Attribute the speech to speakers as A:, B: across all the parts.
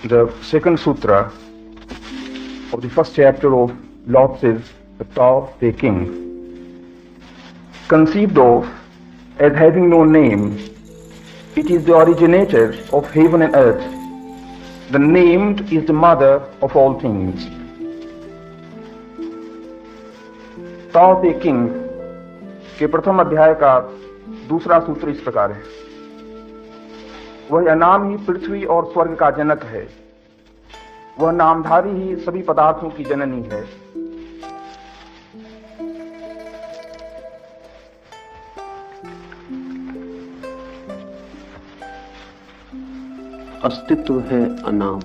A: the second sutra of the first chapter of Lao-Tzu's The Tao Te King. Conceived of as having no name, it is the originator of heaven and earth. The named is the mother of all things. ताओ ते king के प्रथम अध्याय का दूसरा सूत्र इस प्रकार है। वह नाम ही पृथ्वी और स्वर्ग का जनक है। वह नामधारी ही सभी पदार्थों की जननी है।
B: अस्तित्व है अनाम।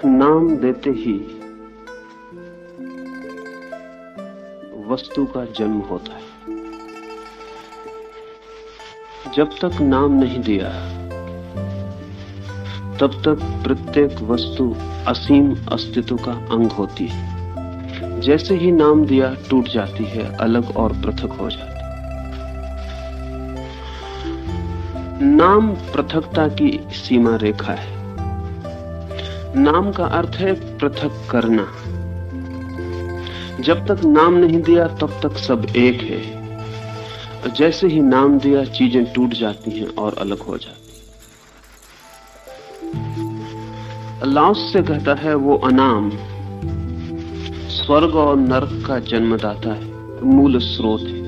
B: नाम देते ही वस्तु का जन्म होता है। जब तक नाम नहीं दिया तब तक प्रत्येक वस्तु असीम अस्तित्व का अंग होती है। जैसे ही नाम दिया टूट जाती है, अलग और पृथक हो जाती है। नाम पृथकता की सीमा रेखा है। नाम का अर्थ है पृथक करना। जब तक नाम नहीं दिया तब तक सब एक है। जैसे ही नाम दिया चीजें टूट जाती हैं और अलग हो जाती हैं। लाओस से कहता है वो अनाम स्वर्ग और नरक का जन्मदाता है, मूल स्रोत है।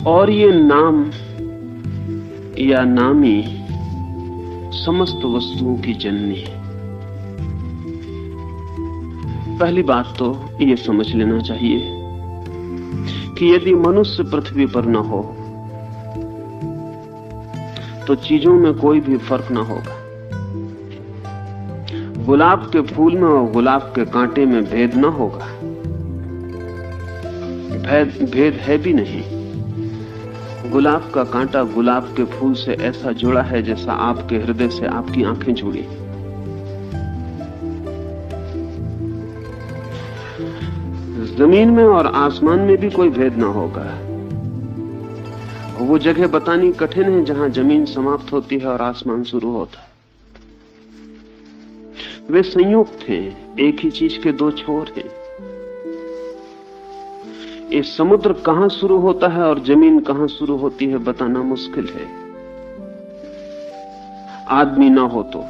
B: और ये नाम या नामी समस्त वस्तुओं की जननी है। पहली बात तो ये समझ लेना चाहिए कि यदि मनुष्य पृथ्वी पर न हो तो चीजों में कोई भी फर्क न होगा। गुलाब के फूल में और गुलाब के कांटे में भेद न होगा। भेद है भी नहीं। गुलाब का कांटा गुलाब के फूल से ऐसा जुड़ा है जैसा आपके हृदय से आपकी आंखें जुड़ी। जमीन में और आसमान में भी कोई भेद ना होगा। वो जगह बतानी कठिन है जहां जमीन समाप्त होती है और आसमान शुरू होता है। वे संयुक्त हैं, एक ही चीज के दो छोर हैं। ये समुद्र कहां शुरू होता है और जमीन कहां शुरू होती है बताना मुश्किल है। आदमी ना हो तो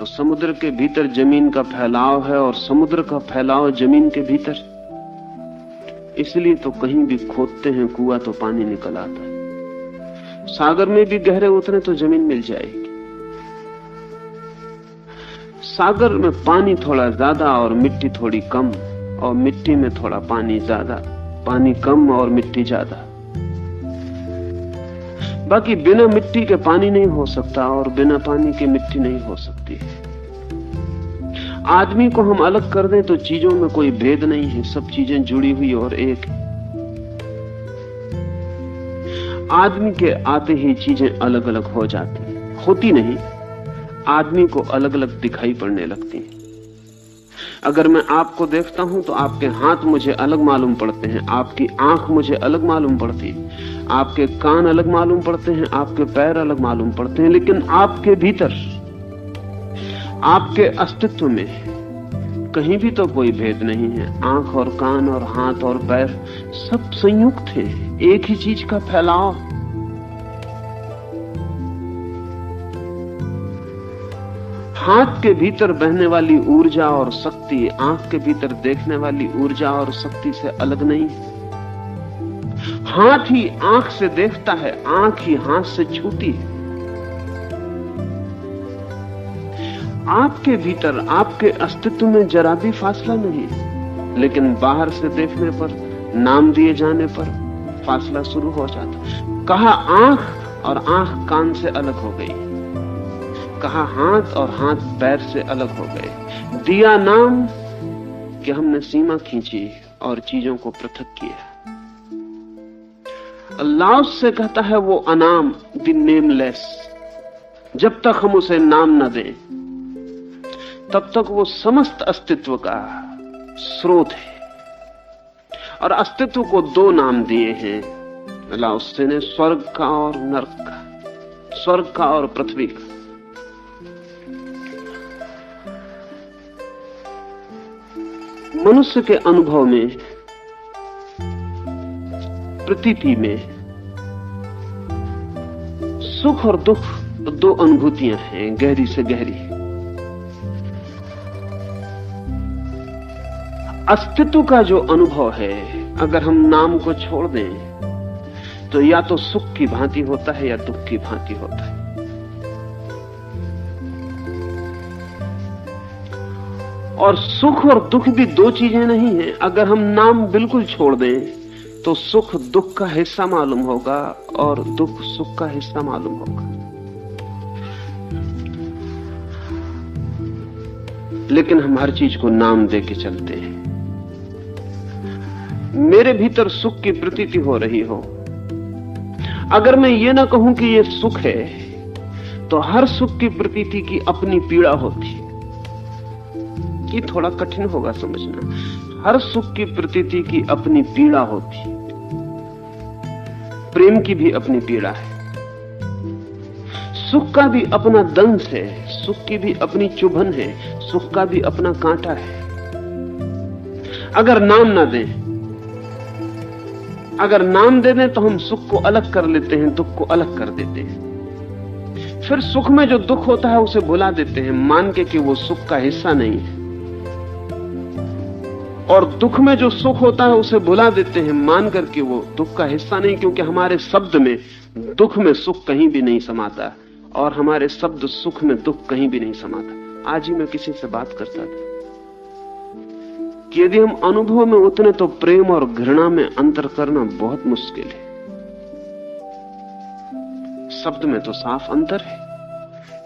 B: समुद्र के भीतर जमीन का फैलाव है और समुद्र का फैलाव जमीन के भीतर। इसलिए तो कहीं भी खोदते हैं कुआं तो पानी निकल आता है। सागर में भी गहरे उतरे तो जमीन मिल जाएगी। सागर में पानी थोड़ा ज्यादा और मिट्टी थोड़ी कम, और मिट्टी में थोड़ा पानी ज्यादा, पानी कम और मिट्टी ज्यादा। बाकी बिना मिट्टी के पानी नहीं हो सकता और बिना पानी के मिट्टी नहीं हो सकती। आदमी को हम अलग कर दें तो चीजों में कोई भेद नहीं है, सब चीजें जुड़ी हुई और एक है। आदमी के आते ही चीजें अलग अलग हो जाती, होती नहीं, आदमी को अलग अलग दिखाई पड़ने लगती हैं। अगर मैं आपको देखता हूं तो आपके हाथ मुझे अलग मालूम पड़ते हैं, आपकी आंख मुझे अलग मालूम पड़ती है, आपके कान अलग मालूम पड़ते हैं, आपके पैर अलग मालूम पड़ते हैं, लेकिन आपके भीतर, आपके अस्तित्व में कहीं भी तो कोई भेद नहीं है। आंख और कान और हाथ और पैर सब संयुक्त हैं, एक ही चीज का फैलाव। हाथ के भीतर बहने वाली ऊर्जा और शक्ति आंख के भीतर देखने वाली ऊर्जा और शक्ति से अलग नहीं है। हाथ ही आंख से देखता है, आंख ही हाथ से छूती है। आपके भीतर, आपके अस्तित्व में जरा भी फासला नहीं, लेकिन बाहर से देखने पर, नाम दिए जाने पर फासला शुरू हो जाता। कहा आंख और आंख कान से अलग हो गई, कहा हाथ और हाथ पैर से अलग हो गए। दिया नाम कि हमने सीमा खींची और चीजों को पृथक किया। अल्लाह से कहता है वो अनाम, द नेमलेस। जब तक हम उसे नाम न दें तब तक वो समस्त अस्तित्व का स्रोत है और अस्तित्व को दो नाम दिए हैं लाओत्से ने, स्वर्ग का और नरक का, स्वर्ग का और पृथ्वी का। मनुष्य के अनुभव में, प्रतीति में सुख और दुख दो अनुभूतियां हैं, गहरी से गहरी। अस्तित्व का जो अनुभव है, अगर हम नाम को छोड़ दें तो या तो सुख की भांति होता है या दुख की भांति होता है। और सुख और दुख भी दो चीजें नहीं हैं। अगर हम नाम बिल्कुल छोड़ दें तो सुख दुख का हिस्सा मालूम होगा और दुख सुख का हिस्सा मालूम होगा। लेकिन हम हर चीज को नाम दे के चलते हैं। मेरे भीतर सुख की प्रतीति हो रही हो, अगर मैं ये ना कहूं कि ये सुख है, तो हर सुख की प्रतीति की अपनी पीड़ा होती। ये थोड़ा कठिन होगा समझना। हर सुख की प्रतीति की अपनी पीड़ा होती। प्रेम की भी अपनी पीड़ा है। सुख का भी अपना दंश है, सुख की भी अपनी चुभन है, सुख का भी अपना कांटा है। अगर नाम ना दें, अगर नाम दे दें तो हम सुख को अलग कर लेते हैं, दुख को अलग कर देते हैं। फिर सुख में जो दुख होता है उसे भुला देते हैं, मान के कि वो सुख का हिस्सा नहीं है। और दुख में जो सुख होता है उसे भुला देते हैं, मान करके वो दुख का हिस्सा नहीं, क्योंकि हमारे शब्द में दुख में सुख कहीं भी नहीं समाता और हमारे शब्द सुख में दुख कहीं भी नहीं समाता। आज ही मैं किसी से बात करता था कि यदि हम अनुभव में उतने तो प्रेम और घृणा में अंतर करना बहुत मुश्किल है। शब्द में तो साफ अंतर है,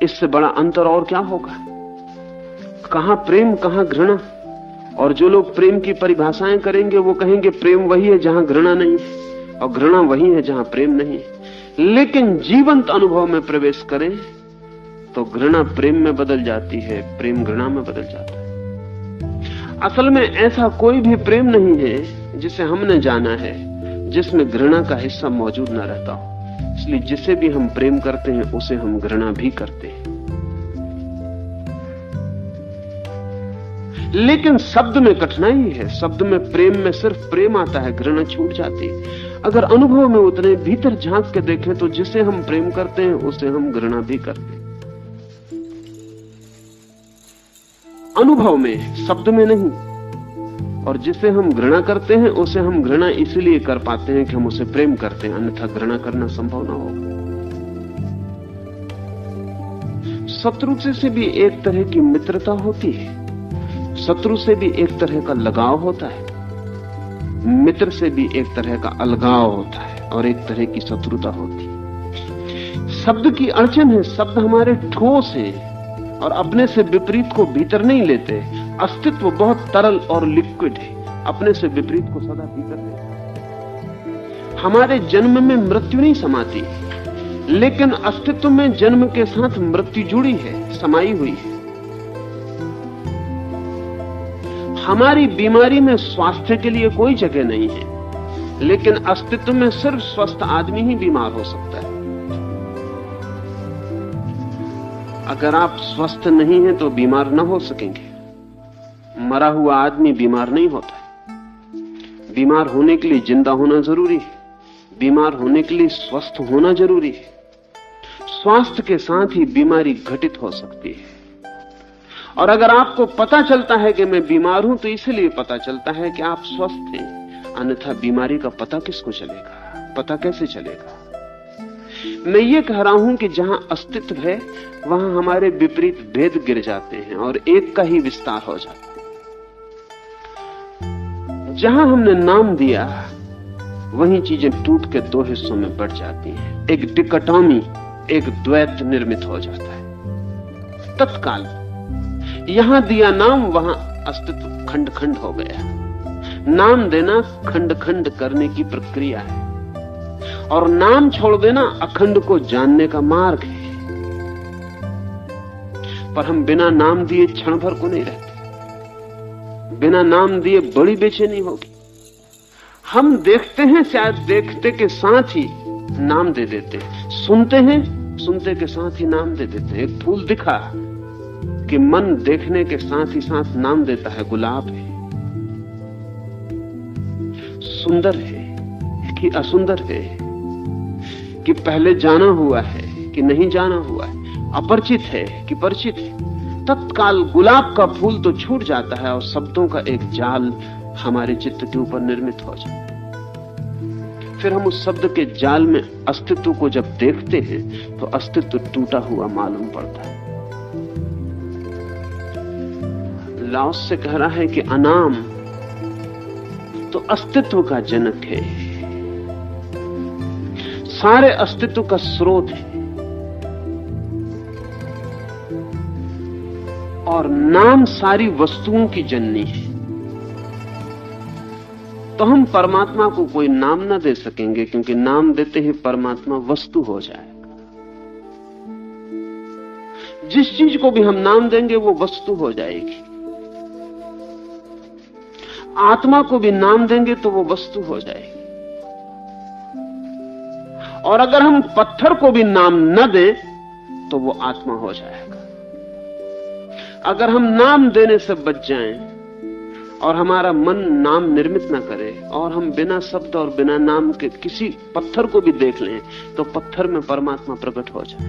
B: इससे बड़ा अंतर और क्या होगा। कहां प्रेम कहां घृणा। और जो लोग प्रेम की परिभाषाएं करेंगे वो कहेंगे प्रेम वही है जहां घृणा नहीं है और घृणा वही है जहां प्रेम नहीं है। लेकिन जीवंत अनुभव में प्रवेश करें तो घृणा प्रेम में बदल जाती है, प्रेम घृणा में बदल जाता है। असल में ऐसा कोई भी प्रेम नहीं है जिसे हमने जाना है जिसमें घृणा का हिस्सा मौजूद न रहता हो। इसलिए जिसे भी हम प्रेम करते हैं उसे हम घृणा भी करते हैं। लेकिन शब्द में कठिनाई है। शब्द में प्रेम में सिर्फ प्रेम आता है, घृणा छूट जाती है। अगर अनुभव में उतने भीतर झांक के देखें तो जिसे हम प्रेम करते हैं उसे हम घृणा भी करते हैं। अनुभव में, शब्द में नहीं। और जिसे हम घृणा करते हैं उसे हम घृणा इसलिए कर पाते हैं कि हम उसे प्रेम करते हैं, अन्यथा घृणा करना संभव ना होगा। शत्रु से भी एक तरह की मित्रता होती है, शत्रु से भी एक तरह का लगाव होता है, मित्र से भी एक तरह का अलगाव होता है और एक तरह की शत्रुता होती है। शब्द की अड़चन है, शब्द हमारे ठोस हैं और अपने से विपरीत को भीतर नहीं लेते। अस्तित्व बहुत तरल और लिक्विड है, अपने से विपरीत को सदा भीतर लेते। हमारे जन्म में मृत्यु नहीं समाती, लेकिन अस्तित्व में जन्म के साथ मृत्यु जुड़ी है, समाई हुई है। हमारी बीमारी में स्वास्थ्य के लिए कोई जगह नहीं है, लेकिन अस्तित्व में सिर्फ स्वस्थ आदमी ही बीमार हो सकता है। अगर आप स्वस्थ नहीं हैं तो बीमार ना हो सकेंगे। मरा हुआ आदमी बीमार नहीं होता। बीमार होने के लिए जिंदा होना जरूरी है, बीमार होने के लिए स्वस्थ होना जरूरी है। स्वास्थ्य के साथ ही बीमारी घटित हो सकती है। और अगर आपको पता चलता है कि मैं बीमार हूं तो इसलिए पता चलता है कि आप स्वस्थ हैं, अन्यथा बीमारी का पता किसको चलेगा, पता कैसे चलेगा। मैं ये कह रहा हूं कि जहां अस्तित्व है वहां हमारे विपरीत भेद गिर जाते हैं और एक का ही विस्तार हो जाता है। जहां हमने नाम दिया वहीं चीजें टूट के दो हिस्सों में बढ़ जाती हैं, एक डिकोटॉमी, एक द्वैत निर्मित हो जाता है तत्काल। यहां दिया नाम वहां अस्तित्व खंड खंड हो गया। नाम देना खंड खंड करने की प्रक्रिया है और नाम छोड़ देना अखंड को जानने का मार्ग है। पर हम बिना नाम दिए क्षण भर को नहीं रहते। बिना नाम दिए बड़ी बेचैनी होगी। हम देखते हैं, शायद देखते के साथ ही नाम दे देते हैं, सुनते हैं, सुनते के साथ ही नाम दे देते हैं। एक फूल दिखा कि मन देखने के साथ ही साथ नाम देता है, गुलाब है, सुंदर है कि असुंदर है, कि पहले जाना हुआ है कि नहीं जाना हुआ है, अपरिचित है कि परिचित है। तत्काल गुलाब का फूल तो छूट जाता है और शब्दों का एक जाल हमारे चित्त के ऊपर निर्मित हो जाता है। फिर हम उस शब्द के जाल में अस्तित्व को जब देखते हैं तो अस्तित्व टूटा हुआ मालूम पड़ता है। लाओस से कह रहा है कि अनाम तो अस्तित्व का जनक है, सारे अस्तित्व का स्रोत है, और नाम सारी वस्तुओं की जननी है। तो हम परमात्मा को कोई नाम ना दे सकेंगे, क्योंकि नाम देते ही परमात्मा वस्तु हो जाएगा। जिस चीज को भी हम नाम देंगे वो वस्तु हो जाएगी। आत्मा को भी नाम देंगे तो वो वस्तु हो जाएगी। और अगर हम पत्थर को भी नाम न दें तो वो आत्मा हो जाएगा। अगर हम नाम देने से बच जाएं और हमारा मन नाम निर्मित ना करे और हम बिना शब्द और बिना नाम के किसी पत्थर को भी देख लें तो पत्थर में परमात्मा प्रकट हो जाए।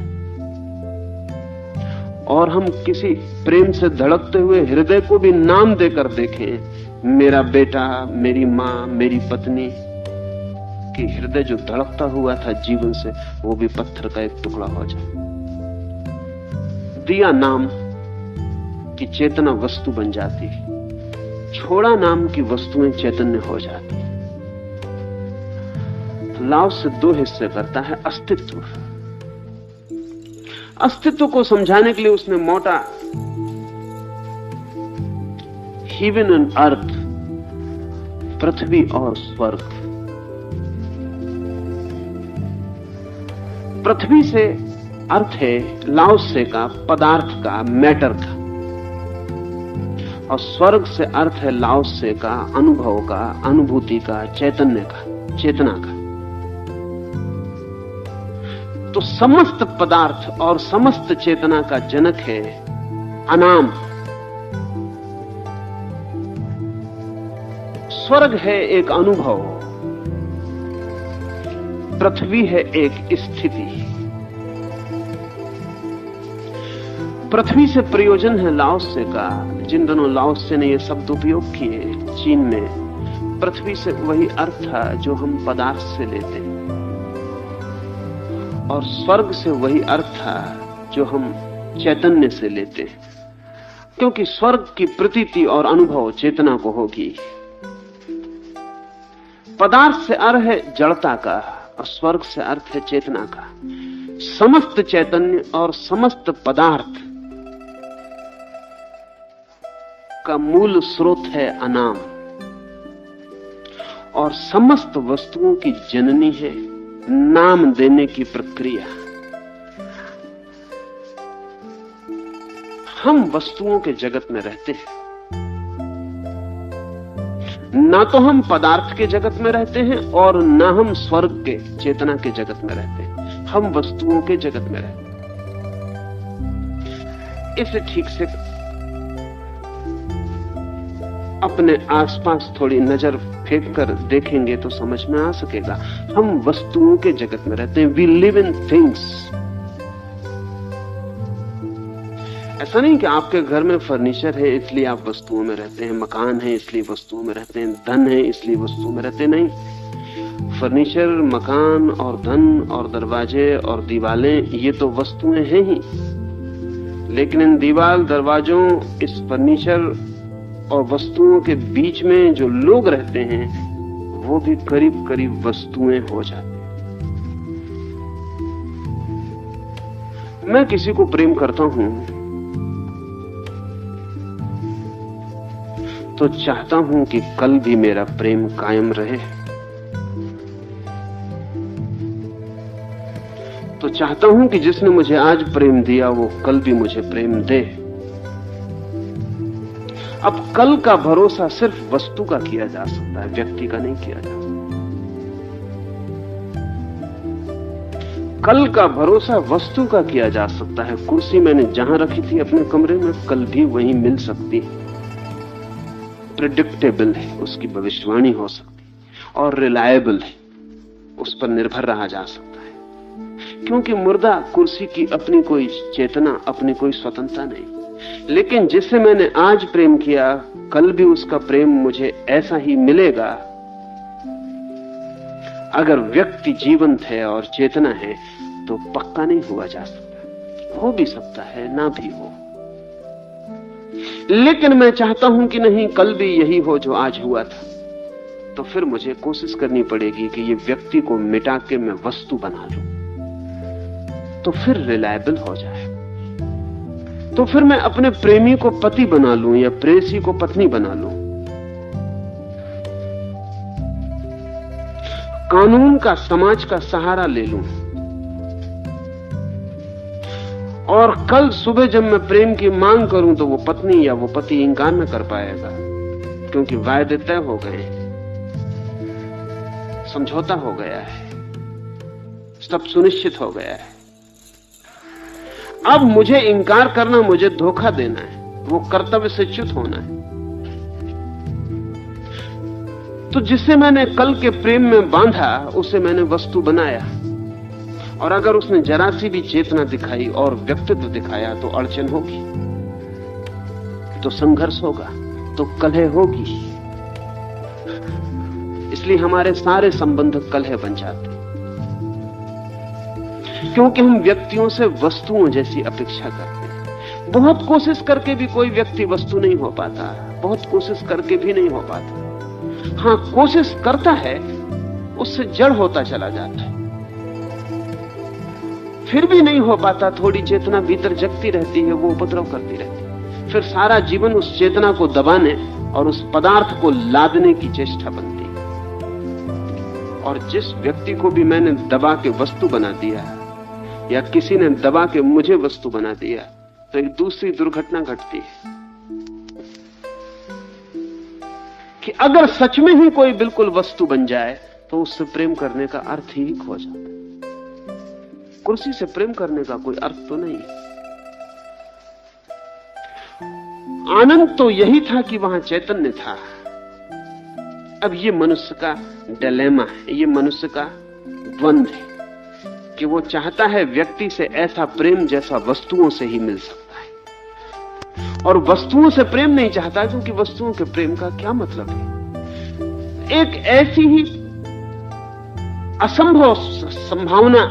B: और हम किसी प्रेम से धड़कते हुए हृदय को भी नाम देकर देखें, मेरा बेटा, मेरी मां, मेरी पत्नी, कि हृदय जो धड़कता हुआ था जीवन से वो भी पत्थर का एक टुकड़ा हो जाए। दिया नाम की चेतना वस्तु बन जाती है, छोड़ा नाम की वस्तुएं चैतन्य हो जाती है। लाओस से दो हिस्से करता है। अस्तित्व, अस्तित्व को समझाने के लिए उसने मोटा हेवन एंड अर्थ, पृथ्वी और स्वर्ग, पृथ्वी से अर्थ है लाओस से का पदार्थ का, मैटर का, और स्वर्ग से अर्थ है लाओस से का अनुभव का, अनुभूति का, चैतन्य का, चेतना का। तो समस्त पदार्थ और समस्त चेतना का जनक है अनाम। स्वर्ग है एक अनुभव, पृथ्वी है एक स्थिति। पृथ्वी से प्रयोजन है लाओसे का। जिन दिनों लाओसे ने ये शब्द उपयोग किए चीन में, पृथ्वी से वही अर्थ था जो हम पदार्थ से लेते हैं, और स्वर्ग से वही अर्थ था जो हम चैतन्य से लेते हैं, क्योंकि स्वर्ग की प्रतीति और अनुभव चेतना को होगी। पदार्थ से अर्थ है जड़ता का और स्वर्ग से अर्थ है चेतना का। समस्त चैतन्य और समस्त पदार्थ का मूल स्रोत है अनाम, और समस्त वस्तुओं की जननी है नाम देने की प्रक्रिया। हम वस्तुओं के जगत में रहते हैं, ना तो हम पदार्थ के जगत में रहते हैं और ना हम स्वर्ग के चेतना के जगत में रहते हैं, हम वस्तुओं के जगत में रहते हैं। इसे ठीक से अपने आसपास थोड़ी नजर फेंक कर देखेंगे तो समझ में आ सकेगा। हम वस्तुओं के जगत में रहते हैं। We live in things. ऐसा नहीं कि आपके घर में फर्नीचर है इसलिए आप वस्तुओं में रहते हैं, मकान है इसलिए वस्तुओं में रहते हैं, धन है इसलिए वस्तुओं में रहते नहीं। फर्नीचर, मकान और धन और दरवाजे और दीवालें ये तो वस्तुएं हैं ही, लेकिन इन दीवार, दरवाजों, इस फर्नीचर और वस्तुओं के बीच में जो लोग रहते हैं वो भी करीब करीब वस्तुएं हो जाते हैं। मैं किसी को प्रेम करता हूं तो चाहता हूं कि कल भी मेरा प्रेम कायम रहे, तो चाहता हूं कि जिसने मुझे आज प्रेम दिया वो कल भी मुझे प्रेम दे। अब कल का भरोसा सिर्फ वस्तु का किया जा सकता है, व्यक्ति का नहीं किया जा सकता। कल का भरोसा वस्तु का किया जा सकता है। कुर्सी मैंने जहां रखी थी अपने कमरे में, कल भी वहीं मिल सकती है, प्रेडिक्टेबल है, उसकी भविष्यवाणी हो सकती है, और रिलायबल है, उस पर निर्भर रहा जा सकता है। क्योंकि मुर्दा कुर्सी की अपनी कोई चेतना, अपनी कोई स्वतंत्रता नहीं। लेकिन जिससे मैंने आज प्रेम किया, कल भी उसका प्रेम मुझे ऐसा ही मिलेगा। अगर व्यक्ति जीवंत है और चेतना है तो पक्का नहीं हुआ जा सकता, हो भी सकता है, ना भी हो। लेकिन मैं चाहता हूं कि नहीं, कल भी यही हो जो आज हुआ था। तो फिर मुझे कोशिश करनी पड़ेगी कि ये व्यक्ति को मिटा के मैं वस्तु बना लूं, तो फिर रिलायबल हो जाए। तो फिर मैं अपने प्रेमी को पति बना लूं या प्रेयसी को पत्नी बना लूं। कानून का, समाज का सहारा ले लूं, और कल सुबह जब मैं प्रेम की मांग करूं तो वो पत्नी या वो पति इंकार न कर पाएगा, क्योंकि वायदे तय हो गए हैं, समझौता हो गया है, सब सुनिश्चित हो गया है। अब मुझे इंकार करना, मुझे धोखा देना है, वो कर्तव्य से च्युत होना है। तो जिसे मैंने कल के प्रेम में बांधा, उसे मैंने वस्तु बनाया, और अगर उसने जरा सी भी चेतना दिखाई और व्यक्तित्व दिखाया तो अड़चन होगी, तो संघर्ष होगा, तो कलह होगी। इसलिए हमारे सारे संबंध कलह बन जाते, क्योंकि हम व्यक्तियों से वस्तुओं जैसी अपेक्षा करते हैं। बहुत कोशिश करके भी कोई व्यक्ति वस्तु नहीं हो पाता, बहुत कोशिश करके भी नहीं हो पाता। हां, कोशिश करता है, उससे जड़ होता चला जाता है, फिर भी नहीं हो पाता। थोड़ी चेतना भीतर जगती रहती है, वो उपद्रव करती रहती है। फिर सारा जीवन उस चेतना को दबाने और उस पदार्थ को लादने की चेष्टा बनती है। और जिस व्यक्ति को भी मैंने दबा के वस्तु बना दिया, या किसी ने दबा के मुझे वस्तु बना दिया, तो एक दूसरी दुर्घटना घटती है कि अगर सच में ही कोई बिल्कुल वस्तु बन जाए तो उससे प्रेम करने का अर्थ ही खो जाता है। कुर्सी से प्रेम करने का कोई अर्थ तो नहीं। आनंद तो यही था कि वहां चैतन्य था। अब ये मनुष्य का डिलेमा है, ये मनुष्य का द्वंद्व है कि वो चाहता है व्यक्ति से ऐसा प्रेम जैसा वस्तुओं से ही मिल सकता है, और वस्तुओं से प्रेम नहीं चाहता, क्योंकि वस्तुओं के प्रेम का क्या मतलब है। एक ऐसी ही असंभव संभावना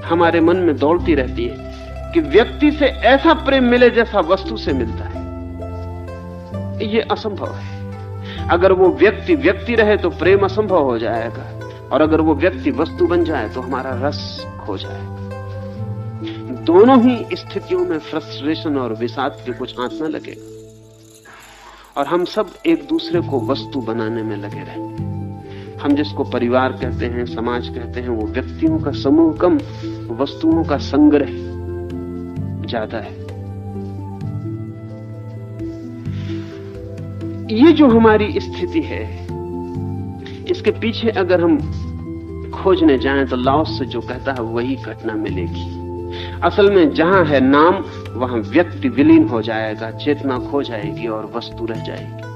B: हमारे मन में दौड़ती रहती है कि व्यक्ति से ऐसा प्रेम मिले जैसा वस्तु से मिलता है। ये असंभव है। अगर वो व्यक्ति रहे तो प्रेम असंभव हो जाएगा, और अगर वो व्यक्ति वस्तु बन जाए तो हमारा रस खो जाएगा। दोनों ही स्थितियों में फ्रस्ट्रेशन और विषाद के कुछ हाथ न लगेगा, और हम सब एक दूसरे को वस्तु बनाने में लगे रहेंगे। हम जिसको परिवार कहते हैं, समाज कहते हैं, वो व्यक्तियों का समूह कम, वस्तुओं का संग्रह ज्यादा है। ये जो हमारी स्थिति है, इसके पीछे अगर हम खोजने जाएं तो लाओस से जो कहता है वही घटना मिलेगी। असल में जहां है नाम, वहां व्यक्ति विलीन हो जाएगा, चेतना खो जाएगी और वस्तु रह जाएगी।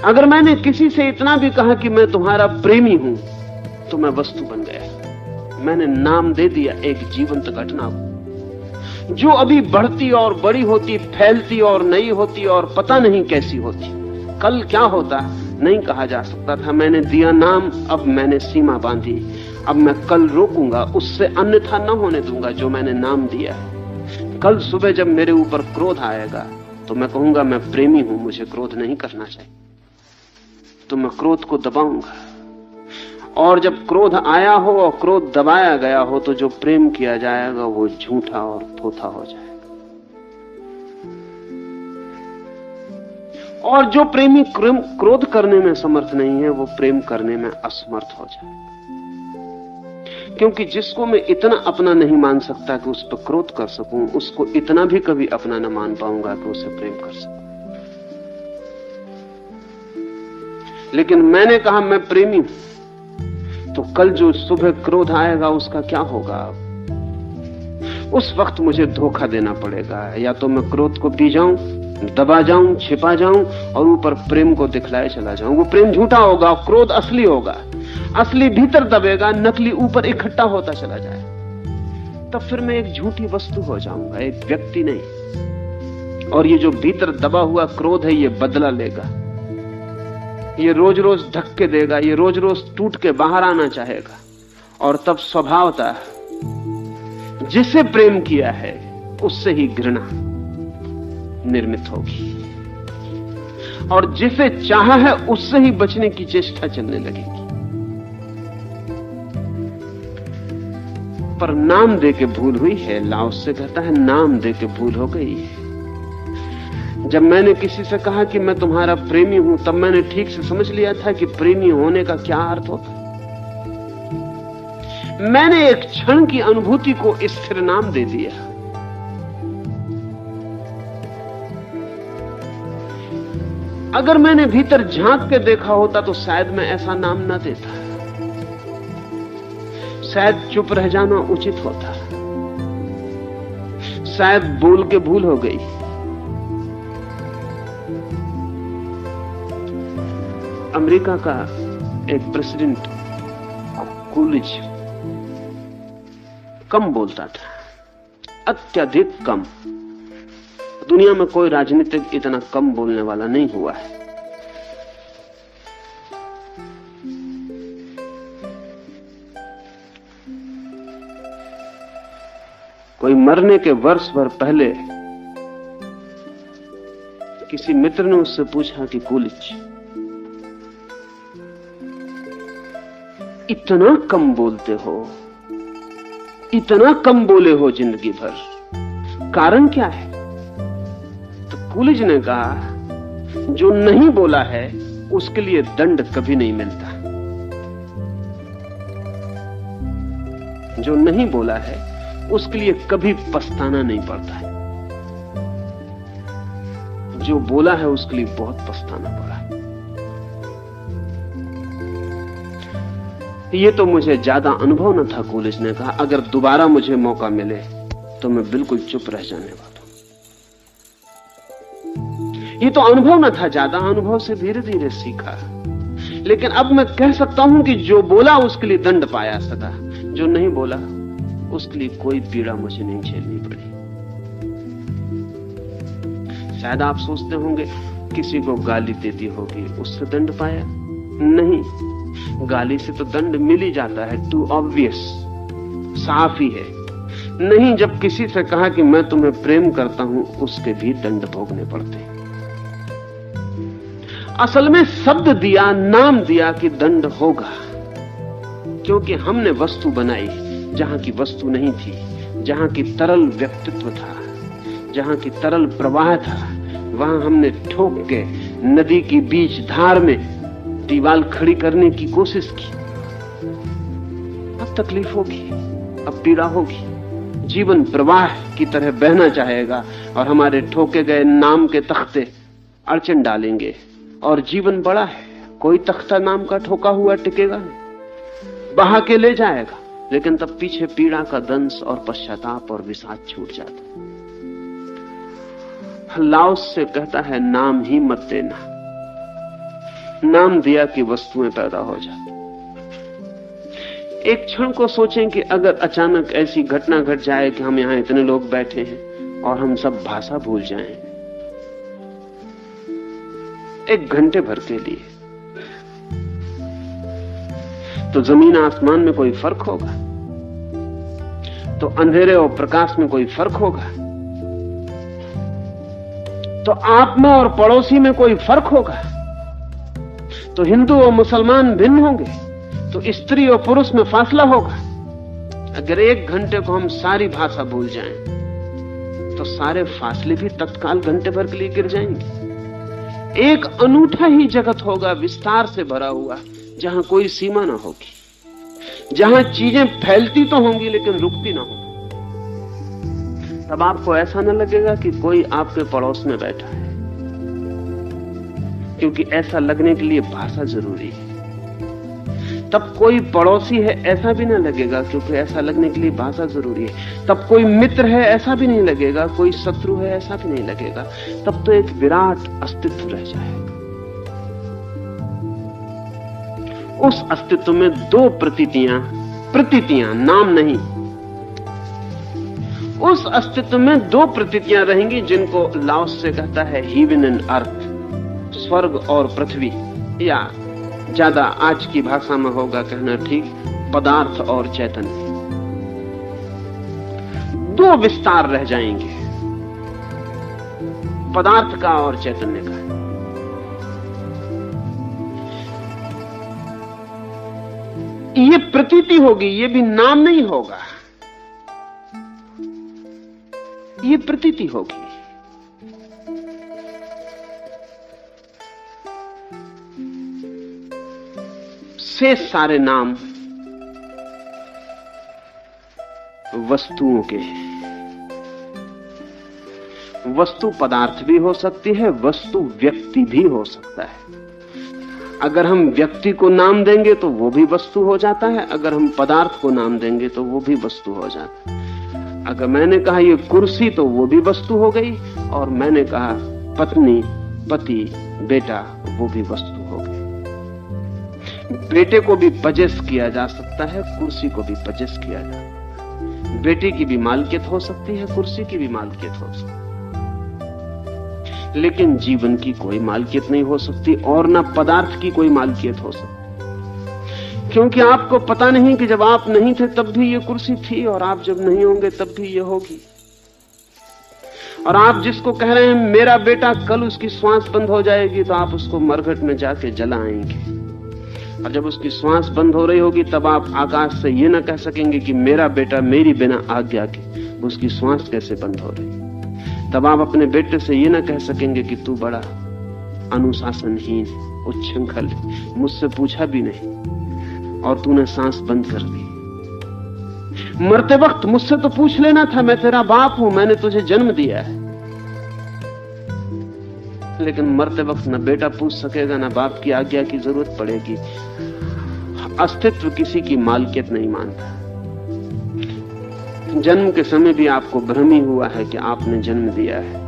B: अगर मैंने किसी से इतना भी कहा कि मैं तुम्हारा प्रेमी हूं, तो मैं वस्तु बन गया। मैंने नाम दे दिया एक जीवंत घटना को, जो अभी बढ़ती और बड़ी होती, फैलती और नई होती, और पता नहीं कैसी होती। कल क्या होता नहीं कहा जा सकता था। मैंने दिया नाम, अब मैंने सीमा बांधी। अब मैं कल रोकूंगा, उससे अन्यथा न होने दूंगा जो मैंने नाम दिया है। कल सुबह जब मेरे ऊपर क्रोध आएगा तो मैं कहूंगा मैं प्रेमी हूं, मुझे क्रोध नहीं करना चाहिए, तो मैं क्रोध को दबाऊंगा। और जब क्रोध आया हो और क्रोध दबाया गया हो, तो जो प्रेम किया जाएगा वो झूठा और थोथा हो जाएगा। और जो प्रेमी क्रोध करने में समर्थ नहीं है, वो प्रेम करने में असमर्थ हो जाएगा। क्योंकि जिसको मैं इतना अपना नहीं मान सकता कि उस पर क्रोध कर सकूं, उसको इतना भी कभी अपना न मान पाऊंगा कि उसे प्रेम कर सकूं। लेकिन मैंने कहा मैं प्रेमी हूं, तो कल जो सुबह क्रोध आएगा उसका क्या होगा? उस वक्त मुझे धोखा देना पड़ेगा। या तो मैं क्रोध को पी जाऊं, दबा जाऊं, छिपा जाऊं और ऊपर प्रेम को दिखलाए चला जाऊं। वो प्रेम झूठा होगा, क्रोध असली होगा। असली भीतर दबेगा, नकली ऊपर इकट्ठा होता चला जाए। तब फिर मैं एक झूठी वस्तु हो जाऊंगा, एक व्यक्ति नहीं। और ये जो भीतर दबा हुआ क्रोध है, ये बदला लेगा, ये रोज रोज धक्के देगा, ये रोज रोज टूट के बाहर आना चाहेगा। और तब स्वभावतः जिसे प्रेम किया है उससे ही घृणा निर्मित होगी, और जिसे चाहा है उससे ही बचने की चेष्टा चलने लगेगी। पर नाम दे के भूल हुई है। लाओस से कहता है नाम दे के भूल हो गई है। जब मैंने किसी से कहा कि मैं तुम्हारा प्रेमी हूं, तब मैंने ठीक से समझ लिया था कि प्रेमी होने का क्या अर्थ होता है। मैंने एक क्षण की अनुभूति को स्थिर नाम दे दिया। अगर मैंने भीतर झांक के देखा होता तो शायद मैं ऐसा नाम ना देता, शायद चुप रह जाना उचित होता, शायद बोल के भूल हो गई। अमेरिका का एक प्रेसिडेंट कूलिज कम बोलता था, अत्यधिक कम। दुनिया में कोई राजनीतिक इतना कम बोलने वाला नहीं हुआ है। कोई मरने के वर्ष भर पहले किसी मित्र ने उससे पूछा कि कूलिज, इतना कम बोलते हो, इतना कम बोले हो जिंदगी भर, कारण क्या है? तो कूलिज ने कहा, जो नहीं बोला है उसके लिए दंड कभी नहीं मिलता। जो नहीं बोला है उसके लिए कभी पछताना नहीं पड़ता है। जो बोला है उसके लिए बहुत पछताना पड़ा है। ये तो मुझे ज्यादा अनुभव न था, कूलिज ने कहा। अगर दोबारा मुझे मौका मिले तो मैं बिल्कुल चुप रह जाने वाला हूं। ये तो अनुभव न था, ज्यादा अनुभव से धीरे धीरे सीखा। लेकिन अब मैं कह सकता हूं कि जो बोला उसके लिए दंड पाया सदा, जो नहीं बोला उसके लिए कोई पीड़ा मुझे नहीं झेलनी पड़ी। शायद आप सोचते होंगे किसी को गाली दे दी होगी उससे दंड पाया। नहीं, गाली से तो दंड मिल ही जाता है, टू ऑब्वियस, साफ ही है। नहीं, जब किसी से कहा कि मैं तुम्हें प्रेम करता हूं उसके भी दंड भोगने पड़ते। असल में शब्द दिया, नाम दिया कि दंड होगा, क्योंकि हमने वस्तु बनाई जहां की वस्तु नहीं थी, जहां की तरल व्यक्तित्व था, जहां की तरल प्रवाह था, वहां हमने ठोक के नदी की बीच धार में दीवार खड़ी करने की कोशिश की। अब तकलीफ होगी, अब पीड़ा होगी, जीवन प्रवाह की तरह बहना चाहेगा और हमारे ठोके गए नाम के तख्ते अड़चन डालेंगे। और जीवन बड़ा है, कोई तख्ता नाम का ठोका हुआ टिकेगा नहीं, बहा के ले जाएगा, लेकिन तब पीछे पीड़ा का दंश और पश्चाताप और विषाद छूट जाता। लाओस से कहता है नाम ही मत देना। नाम दिया कि वस्तुएं पैदा हो जाती। एक क्षण को सोचें कि अगर अचानक ऐसी घटना घट जाए कि हम यहां इतने लोग बैठे हैं और हम सब भाषा भूल जाएं, एक घंटे भर के लिए, तो जमीन आसमान में कोई फर्क होगा? तो अंधेरे और प्रकाश में कोई फर्क होगा? तो आप में और पड़ोसी में कोई फर्क होगा? तो हिंदू और मुसलमान भिन्न होंगे? तो स्त्री और पुरुष में फासला होगा? अगर एक घंटे को हम सारी भाषा भूल जाएं, तो सारे फासले भी तत्काल घंटे भर के लिए गिर जाएंगे। एक अनूठा ही जगत होगा, विस्तार से भरा हुआ, जहां कोई सीमा ना होगी, जहां चीजें फैलती तो होंगी लेकिन रुकती ना होंगी। तब आपको ऐसा न लगेगा कि कोई आपके पड़ोस में बैठा है, क्योंकि ऐसा लगने के लिए भाषा जरूरी है। तब कोई पड़ोसी है ऐसा भी ना लगेगा, क्योंकि ऐसा लगने के लिए भाषा जरूरी है। तब कोई मित्र है ऐसा भी नहीं लगेगा, कोई शत्रु है ऐसा भी नहीं लगेगा। तब तो एक विराट अस्तित्व रह जाएगा। उस अस्तित्व में दो प्रतीतियां, नाम नहीं, उस अस्तित्व में दो प्रतीतियां रहेंगी जिनको लाओस से कहता है हेवन एंड अर्थ, स्वर्ग और पृथ्वी, या ज्यादा आज की भाषा में होगा कहना ठीक, पदार्थ और चैतन्य। दो विस्तार रह जाएंगे, पदार्थ का और चैतन्य का। ये प्रतीति होगी, ये भी नाम नहीं होगा, ये प्रतीति होगी। शेष सारे नाम वस्तुओं के हैं। वस्तु पदार्थ भी हो सकती है, वस्तु व्यक्ति भी हो सकता है। अगर हम व्यक्ति को नाम देंगे तो वो भी वस्तु हो जाता है, अगर हम पदार्थ को नाम देंगे तो वो भी वस्तु हो जाता है। अगर मैंने कहा ये कुर्सी तो वो भी वस्तु हो गई, और मैंने कहा पत्नी, पति, बेटा, वो भी वस्तु हो गई। बेटे को भी पजेस किया जा सकता है, कुर्सी को भी पजेस किया जा सकता है। बेटे की भी मालकियत हो सकती है, कुर्सी की भी मालकियत हो सकती है, लेकिन जीवन की कोई मालकियत नहीं हो सकती, और ना पदार्थ की कोई मालकियत हो सकती। क्योंकि आपको पता नहीं कि जब आप नहीं थे तब भी ये कुर्सी थी, और आप जब नहीं होंगे तब भी ये होगी। और आप जिसको कह रहे हैं मेरा बेटा, कल उसकी श्वास बंद हो जाएगी तो आप उसको मरघट में जाके जला आएंगे, और जब उसकी श्वास बंद हो रही होगी तब आप आकाश से ये ना कह सकेंगे कि मेरा बेटा मेरी बिना आज्ञा के उसकी श्वास कैसे बंद हो रही। तब आप अपने बेटे से ये ना कह सकेंगे कि तू बड़ा अनुशासनहीन, उच्छृंखल, मुझसे पूछा भी नहीं और तूने सांस बंद कर दी। मरते वक्त मुझसे तो पूछ लेना था, मैं तेरा बाप हूं, मैंने तुझे जन्म दिया है। लेकिन मरते वक्त न बेटा पूछ सकेगा, न बाप की आज्ञा की जरूरत पड़ेगी। अस्तित्व किसी की मालकियत नहीं मानता। जन्म के समय भी आपको भ्रम ही हुआ है कि आपने जन्म दिया है।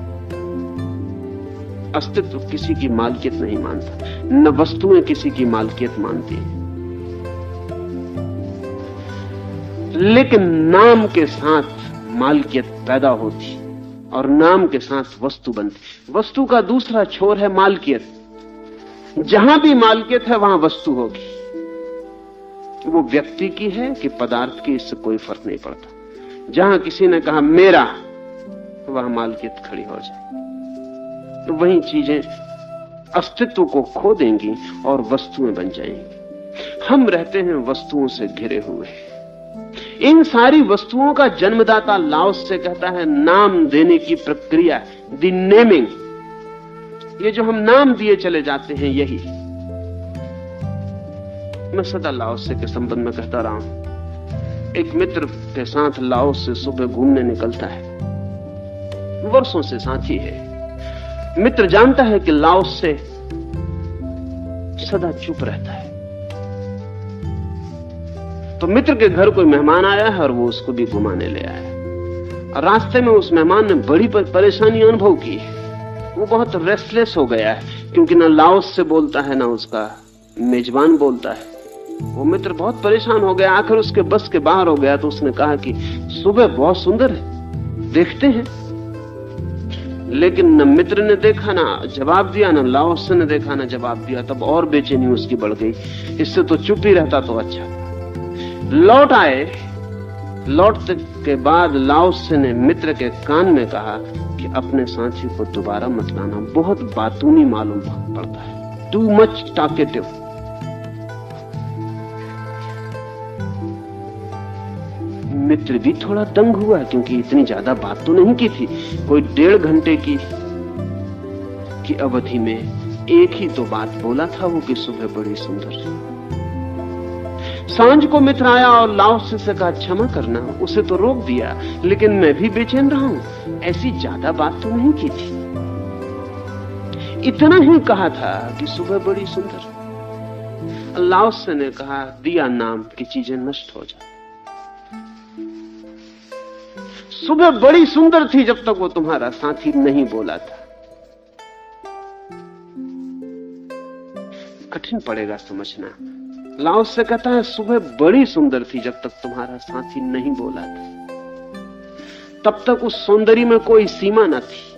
B: अस्तित्व किसी की मालकियत नहीं मानता, न वस्तुएं किसी की मालकियत मानती है। लेकिन नाम के साथ मालकियत पैदा होती और नाम के साथ वस्तु बनती। वस्तु का दूसरा छोर है मालकियत। जहां भी मालकियत है वहां वस्तु होगी। वो व्यक्ति की है कि पदार्थ की, इससे कोई फर्क नहीं पड़ता। जहां किसी ने कहा मेरा, वहां मालकियत खड़ी हो जाए, तो वही चीजें अस्तित्व को खो देंगी और वस्तुएं बन जाएंगी। हम रहते हैं वस्तुओं से घिरे हुए। इन सारी वस्तुओं का जन्मदाता लाओस से कहता है नाम देने की प्रक्रिया, द नेमिंग। ये जो हम नाम दिए चले जाते हैं, यही मैं सदा लाओस से के संबंध में कहता रहा हूं। एक मित्र के साथ लाओस से सुबह घूमने निकलता है, वर्षों से साथी है। मित्र जानता है कि लाओस से सदा चुप रहता है, तो मित्र के घर कोई मेहमान आया है और वो उसको भी घुमाने ले आया। और रास्ते में उस मेहमान ने बड़ी परेशानी अनुभव की। वो बहुत रेस्टलेस हो गया है, क्योंकि ना लाओस से बोलता है ना उसका मेजबान बोलता है। वो मित्र बहुत परेशान हो गया, आखिर उसके बस के बाहर हो गया। तो उसने कहा कि सुबह बहुत सुंदर है, देखते हैं। लेकिन न मित्र ने देखा ना जवाब दिया, न लाओस ने देखा ना जवाब दिया। तब और बेचैनी उसकी बढ़ गई, इससे तो चुप ही रहता तो अच्छा। लौट आए। लौटने के बाद लाओस ने मित्र के कान में कहा कि अपने साथी को दोबारा मत लाना, बहुत बातूनी मालूम पड़ता है, टू मच टॉकेटिव। मित्र भी थोड़ा दंग हुआ, क्योंकि इतनी ज्यादा बात तो नहीं की थी। कोई 1.5 घंटे की अवधि में एक ही तो बात बोला था वो कि सुबह बड़ी सुंदर है। सांझ को मित्र आया और लाओस से कहा क्षमा करना, उसे तो रोक दिया, लेकिन मैं भी बेचैन रहा हूं, ऐसी ज्यादा बात तो नहीं की थी। इतना ही कहा था कि सुबह बड़ी सुंदर। लाओस ने कहा, दिया नाम की चीजें नष्ट हो जाए। सुबह बड़ी सुंदर थी जब तक वो तुम्हारा साथी नहीं बोला था। कठिन पड़ेगा समझना। लाओस से कहता है, सुबह बड़ी सुंदर थी जब तक तुम्हारा साथी नहीं बोला था। तब तक उस सौंदर्य में कोई सीमा न थी।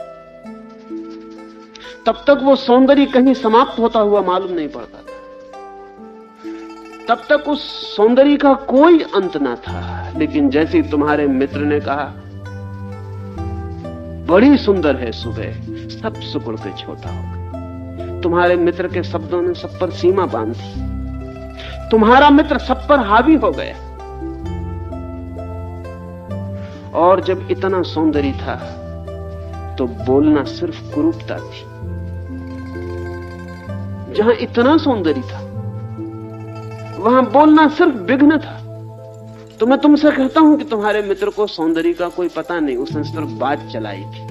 B: तब तक वो सौंदर्य कहीं समाप्त होता हुआ मालूम नहीं पड़ता था। तब तक उस सौंदर्य का कोई अंत न था। लेकिन जैसे ही तुम्हारे मित्र ने कहा, बड़ी सुंदर है सुबह, सब सिकुड़ के छोटा हो गया। तुम्हारे मित्र के शब्दों ने सब पर सीमा बांधी। तुम्हारा मित्र सब पर हावी हो गया। और जब इतना सौंदर्य था तो बोलना सिर्फ कुरूपता थी। जहां इतना सौंदर्य था वहां बोलना सिर्फ विघ्न था। तो मैं तुमसे कहता हूं कि तुम्हारे मित्र को सौंदर्य का कोई पता नहीं, उसने सिर्फ बात चलाई थी।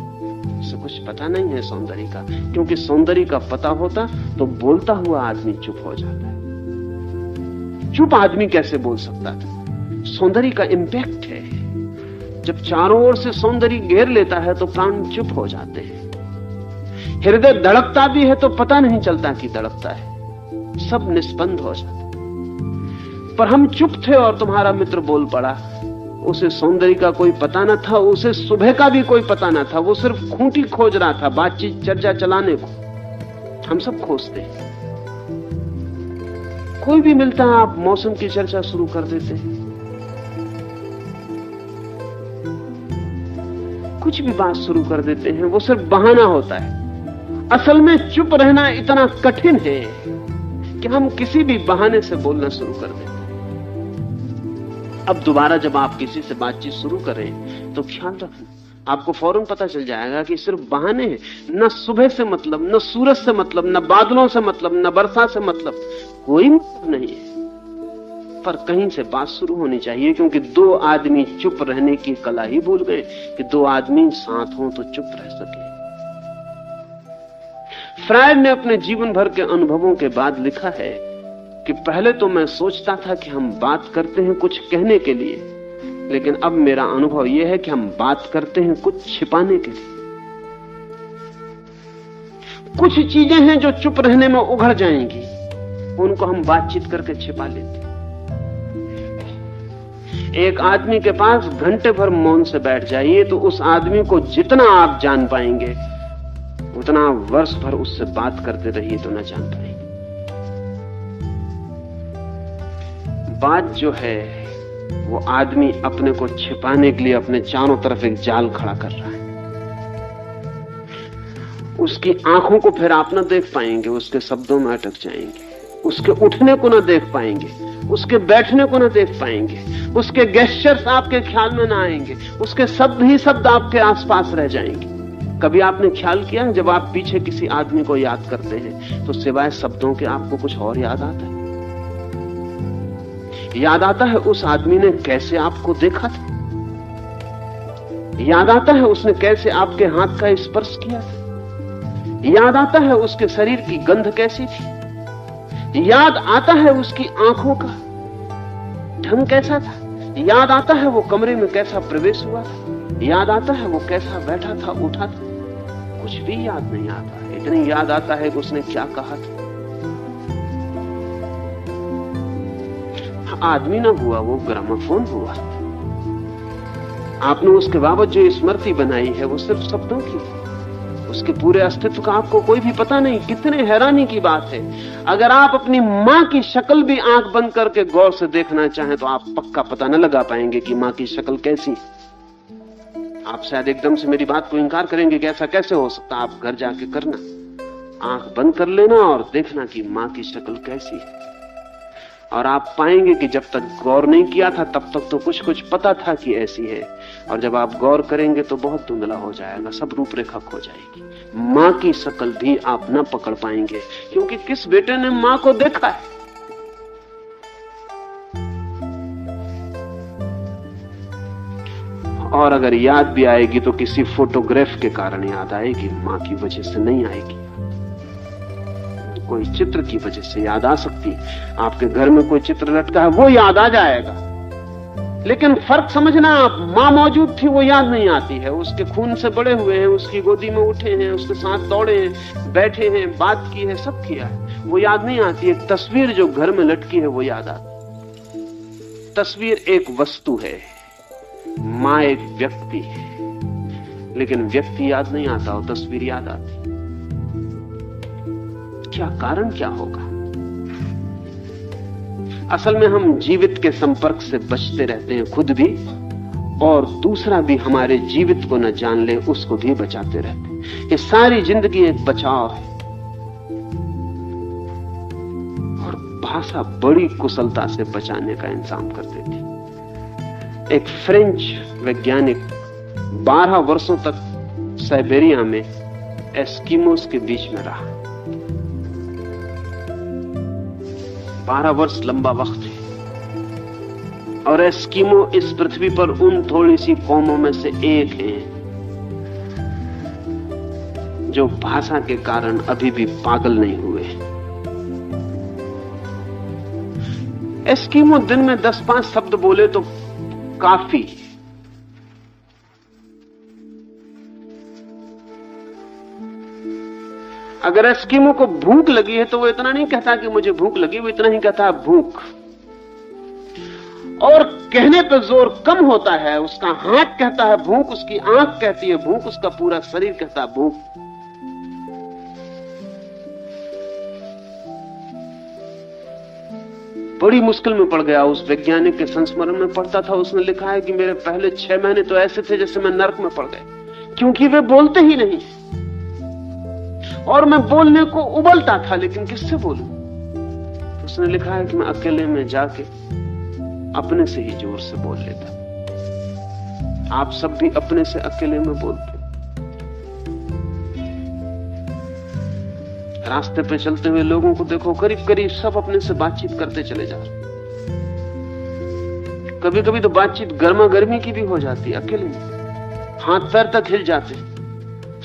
B: उसे कुछ पता नहीं है सौंदर्य का, क्योंकि सौंदर्य का पता होता तो बोलता हुआ आदमी चुप हो जाता है। चुप आदमी कैसे बोल सकता था? सौंदर्य का इंपैक्ट है। जब चारों ओर से सौंदर्य घेर लेता है तो प्राण चुप हो जाते हैं। हृदय धड़कता भी है तो पता नहीं चलता कि धड़कता है, सब निष्पन्द हो जाता है। पर हम चुप थे और तुम्हारा मित्र बोल पड़ा। उसे सौंदर्य का कोई पता न था, उसे सुबह का भी कोई पता न था। वो सिर्फ खूंटी खोज रहा था बातचीत चर्चा चलाने को। हम सब खोजते हैं। कोई भी मिलता है, आप मौसम की चर्चा शुरू कर देते हैं, कुछ भी बात शुरू कर देते हैं। वो सिर्फ बहाना होता है। असल में चुप रहना इतना कठिन है कि हम किसी भी बहाने से बोलना शुरू कर देते हैं। अब दोबारा जब आप किसी से बातचीत शुरू करें तो ख्याल रखना, आपको फौरन पता चल जाएगा कि सिर्फ बहाने हैं। न सुबह से मतलब, न सूरज से मतलब, न बादलों से मतलब, न वर्षा से मतलब, कोई मतलब नहीं है। पर कहीं से बात शुरू होनी चाहिए, क्योंकि दो आदमी चुप रहने की कला ही भूल गए कि दो आदमी साथ हों तो चुप रह सके। फ्रायड ने अपने जीवन भर के अनुभवों के बाद लिखा है कि पहले तो मैं सोचता था कि हम बात करते हैं कुछ कहने के लिए, लेकिन अब मेरा अनुभव यह है कि हम बात करते हैं कुछ छिपाने के लिए। कुछ चीजें हैं जो चुप रहने में उघड़ जाएंगी, उनको हम बातचीत करके छिपा लेते हैं। एक आदमी के पास घंटे भर मौन से बैठ जाइए तो उस आदमी को जितना आप जान पाएंगे उतना वर्ष भर उससे बात करते रहिए तो न जान पाएंगे। बात जो है वो आदमी अपने को छिपाने के लिए अपने चारों तरफ एक जाल खड़ा कर रहा है। उसकी आंखों को फिर आप न देख पाएंगे, उसके शब्दों में अटक जाएंगे, उसके उठने को न देख पाएंगे, उसके बैठने को न देख पाएंगे, उसके गेस्चर्स आपके ख्याल में ना आएंगे, उसके शब्द ही शब्द आपके आसपास रह जाएंगे। कभी आपने ख्याल किया है, जब आप पीछे किसी आदमी को याद करते हैं तो सिवाय शब्दों के आपको कुछ और याद आता है? याद आता है उस आदमी ने कैसे आपको देखा था, याद आता है उसने कैसे आपके हाथ का स्पर्श किया था, याद आता है उसके शरीर की गंध कैसी थी, याद आता है उसकी आंखों का ढंग कैसा था, याद आता है वो कमरे में कैसा प्रवेश हुआ था, याद आता है वो कैसा बैठा था, उठा था। कुछ भी याद नहीं आता। इतनी याद आता है कि उसने क्या कहा था। आदमी ना हुआ, वो ग्रामोफोन हुआ। आपने उसके बाबत जो स्मृति बनाई है वो सिर्फ शब्दों की, उसके पूरे अस्तित्व का आपको कोई भी पता नहीं। कितने हैरानी की बात है, अगर आप अपनी मां की शक्ल भी आंख बंद करके गौर से देखना चाहें तो आप पक्का पता न लगा पाएंगे कि मां की शक्ल कैसी। आप शायद एकदम से मेरी बात को इंकार करेंगे कि ऐसा कैसे हो सकता। आप घर जाके करना, आंख बंद कर लेना और देखना कि मां की शक्ल कैसी है, और आप पाएंगे कि जब तक गौर नहीं किया था तब तक तो कुछ कुछ पता था कि ऐसी है, और जब आप गौर करेंगे तो बहुत धुंधला हो जाएगा, सब रूपरेखा खो जाएगी। मां की शक्ल भी आप न पकड़ पाएंगे, क्योंकि किस बेटे ने मां को देखा है? और अगर याद भी आएगी तो किसी फोटोग्राफ के कारण याद आएगी, मां की वजह से नहीं आएगी। कोई चित्र की वजह से याद आ सकती है। आपके घर में कोई चित्र लटका है, वो याद आ जाएगा। लेकिन फर्क समझना, आप मां मौजूद थी वो याद नहीं आती है। उसके खून से बड़े हुए हैं, उसकी गोदी में उठे हैं, उसके साथ दौड़े हैं, बैठे हैं, बात की है, सब किया है, वो याद नहीं आती। एक तस्वीर जो घर में लटकी है वो याद आती। तस्वीर एक वस्तु है, मां एक व्यक्ति है, लेकिन व्यक्ति याद नहीं आता और तस्वीर याद आती। क्या कारण क्या होगा? असल में हम जीवित के संपर्क से बचते रहते हैं, खुद भी, और दूसरा भी हमारे जीवित को न जान ले उसको भी बचाते रहते हैं। ये सारी जिंदगी एक बचाव है। और भाषा बड़ी कुशलता से बचाने का इंतजाम करती थी। एक फ्रेंच वैज्ञानिक 12 वर्षों तक साइबेरिया में एस्किमोस के बीच में रहा। 12 वर्ष लंबा वक्त है, और एस्किमो इस पृथ्वी पर उन थोड़ी सी कौमों में से एक है जो भाषा के कारण अभी भी पागल नहीं हुए। एस्किमो दिन में 10-5 शब्द बोले तो काफी। अगर एस्किमो को भूख लगी है तो वो इतना नहीं कहता कि मुझे भूख लगी, वो इतना ही कहता है भूख। और कहने पर जोर कम होता है। उसका हाथ कहता है भूख, उसकी आंख कहती है भूख, उसका पूरा शरीर कहता है भूख। बड़ी मुश्किल में पड़ गया। उस वैज्ञानिक के संस्मरण में पढ़ता था, उसने लिखा है कि मेरे पहले 6 महीने तो ऐसे थे जैसे मैं नर्क में पड़ गए, क्योंकि वे बोलते ही नहीं और मैं बोलने को उबलता था, लेकिन किससे बोलूं? उसने लिखा है कि मैं अकेले में जाके अपने से ही जोर से बोल लेता। आप सब भी अपने से अकेले में बोलते। रास्ते पे चलते हुए लोगों को देखो, करीब करीब सब अपने से बातचीत करते चले जा रहे। कभी कभी तो बातचीत गर्मा गर्मी की भी हो जाती है अकेले में। हाथ पैर तक हिल जाते,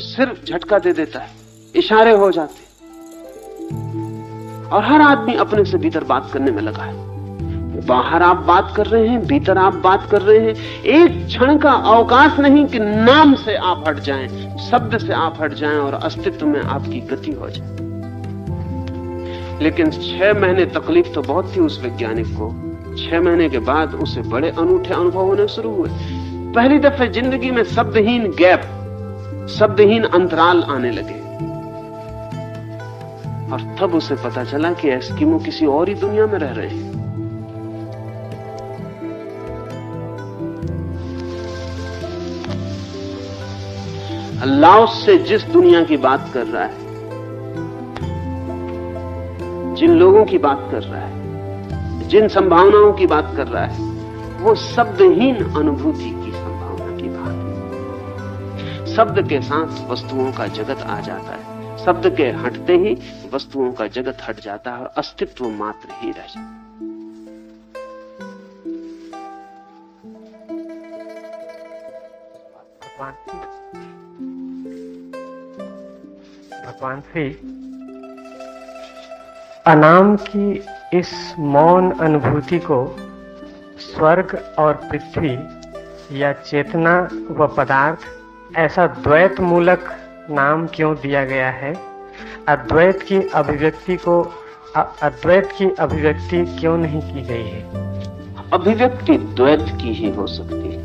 B: सिर झटका दे देता है, इशारे हो जाते, और हर आदमी अपने से भीतर बात करने में लगा है। बाहर आप बात कर रहे हैं, भीतर आप बात कर रहे हैं। एक क्षण का अवकाश नहीं कि नाम से आप हट जाएं, शब्द से आप हट जाएं और अस्तित्व में आपकी गति हो जाए। लेकिन 6 महीने तकलीफ तो बहुत थी उस वैज्ञानिक को। 6 महीने के बाद उसे बड़े अनूठे अनुभव होने शुरू हुए। पहली दफे जिंदगी में शब्दहीन गैप, शब्दहीन अंतराल आने लगे, और तब उसे पता चला कि एस्किमो किसी और ही दुनिया में रह रहे हैं। लाओस से जिस दुनिया की बात कर रहा है, जिन लोगों की बात कर रहा है, जिन संभावनाओं की बात कर रहा है, वो शब्दहीन अनुभूति की संभावना की बात है। शब्द के साथ वस्तुओं का जगत आ जाता है। शब्द के हटते ही वस्तुओं का जगत हट जाता है और अस्तित्व मात्र ही रह जाता है।
C: भगवान श्री अनाम की इस मौन अनुभूति को स्वर्ग और पृथ्वी या चेतना व पदार्थ ऐसा द्वैत मूलक नाम क्यों दिया गया है? अद्वैत की अभिव्यक्ति को अद्वैत की अभिव्यक्ति क्यों नहीं की गई है?
B: अभिव्यक्ति द्वैत की ही हो सकती है,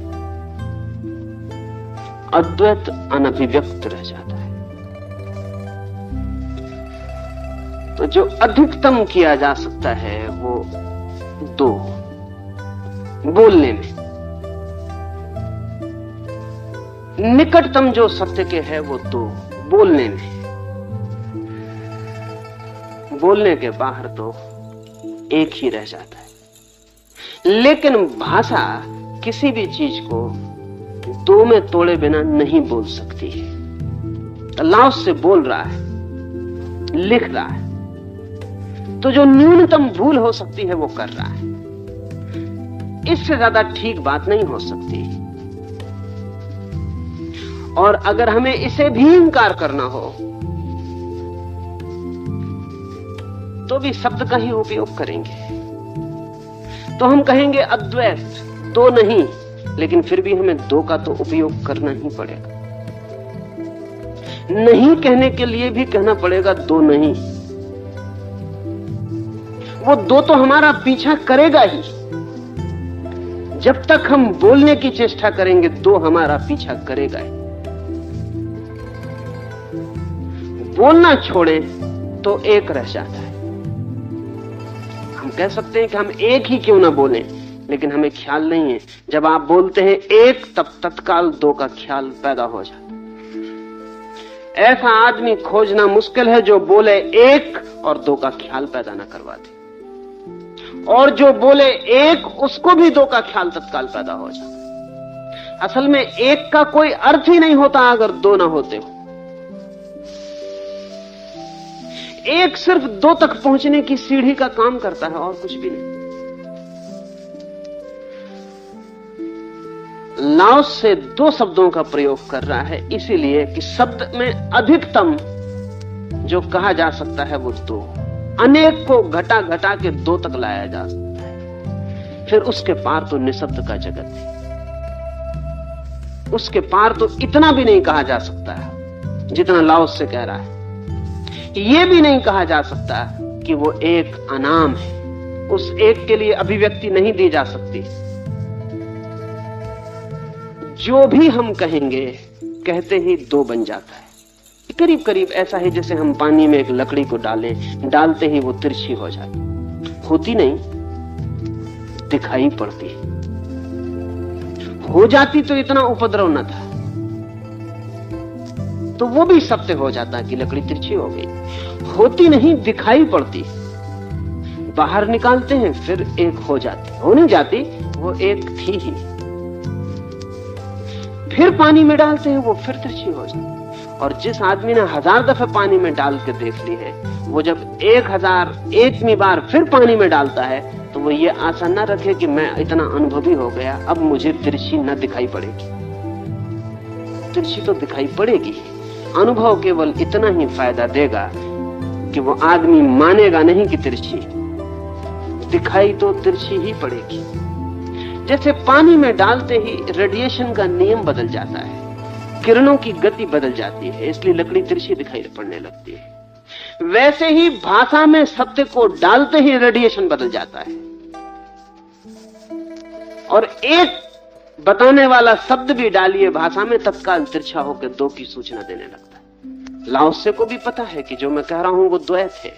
B: अद्वैत अनभिव्यक्त रह जाता है। तो जो अधिकतम किया जा सकता है वो 2, बोलने में। निकटतम जो सत्य के है वो 2, बोलने में। बोलने के बाहर तो एक ही रह जाता है। लेकिन भाषा किसी भी चीज को 2 में तोड़े बिना नहीं बोल सकती है। लाओस से बोल रहा है, लिख रहा है, तो जो न्यूनतम भूल हो सकती है वो कर रहा है। इससे ज्यादा ठीक बात नहीं हो सकती। और अगर हमें इसे भी इंकार करना हो तो भी शब्द का ही उपयोग करेंगे। तो हम कहेंगे अद्वैत, दो नहीं, लेकिन फिर भी हमें दो का तो उपयोग करना ही पड़ेगा। नहीं कहने के लिए भी कहना पड़ेगा दो नहीं। वो दो तो हमारा पीछा करेगा ही। जब तक हम बोलने की चेष्टा करेंगे दो हमारा पीछा करेगा ही। बोलना छोड़े तो एक रह जाता है। हम कह सकते हैं कि हम एक ही क्यों ना बोलें, लेकिन हमें ख्याल नहीं है जब आप बोलते हैं एक, तब तत्काल दो का ख्याल पैदा हो जाता है। ऐसा आदमी खोजना मुश्किल है जो बोले एक और दो का ख्याल पैदा ना करवा दे, और जो बोले एक उसको भी दो का ख्याल तत्काल पैदा हो जाता। असल में एक का कोई अर्थ ही नहीं होता अगर दो ना होते हो। एक सिर्फ दो तक पहुंचने की सीढ़ी का काम करता है और कुछ भी नहीं। लाओस से दो शब्दों का प्रयोग कर रहा है, इसीलिए कि शब्द में अधिकतम जो कहा जा सकता है वो दो। अनेक को घटा घटा के दो तक लाया जा सकता है। फिर उसके पार तो निशब्द का जगत है। उसके पार तो इतना भी नहीं कहा जा सकता है जितना लाओस से कह रहा है। ये भी नहीं कहा जा सकता कि वो एक अनाम है, उस एक के लिए अभिव्यक्ति नहीं दी जा सकती। जो भी हम कहेंगे कहते ही दो बन जाता है। करीब करीब ऐसा है जैसे हम पानी में एक लकड़ी को डालें, डालते ही वो तिरछी हो जाती। होती नहीं, दिखाई पड़ती। हो जाती तो इतना उपद्रव न था, तो वो भी सत्य हो जाता कि लकड़ी तिरछी हो गई। होती नहीं, दिखाई पड़ती। बाहर निकालते हैं फिर एक हो जाती, हो नहीं जाती, वो एक थी ही। फिर पानी में डालते हैं वो फिर तिरछी हो जाती। और जिस आदमी ने 1000 दफे पानी में डाल के देख ली है, वो जब 1001वीं बार फिर पानी में डालता है तो वो ये आशा न रखे कि मैं इतना अनुभवी हो गया, अब मुझे तिरछी न दिखाई पड़ेगी। तिरछी तो दिखाई पड़ेगी। अनुभव केवल इतना ही फायदा देगा कि वो आदमी मानेगा नहीं कि तिरछी, दिखाई तो तिरछी ही पड़ेगी। जैसे पानी में डालते ही रेडिएशन का नियम बदल जाता है, किरणों की गति बदल जाती है, इसलिए लकड़ी तिरछी दिखाई पड़ने लगती है। वैसे ही भाषा में सत्य को डालते ही रेडिएशन बदल जाता है, और एक बताने वाला शब्द भी डालिए भाषा में, तत्काल तिरछा होकर दो की सूचना देने लगता है। लाओसे को भी पता है कि जो मैं कह रहा हूं वो द्वैत है,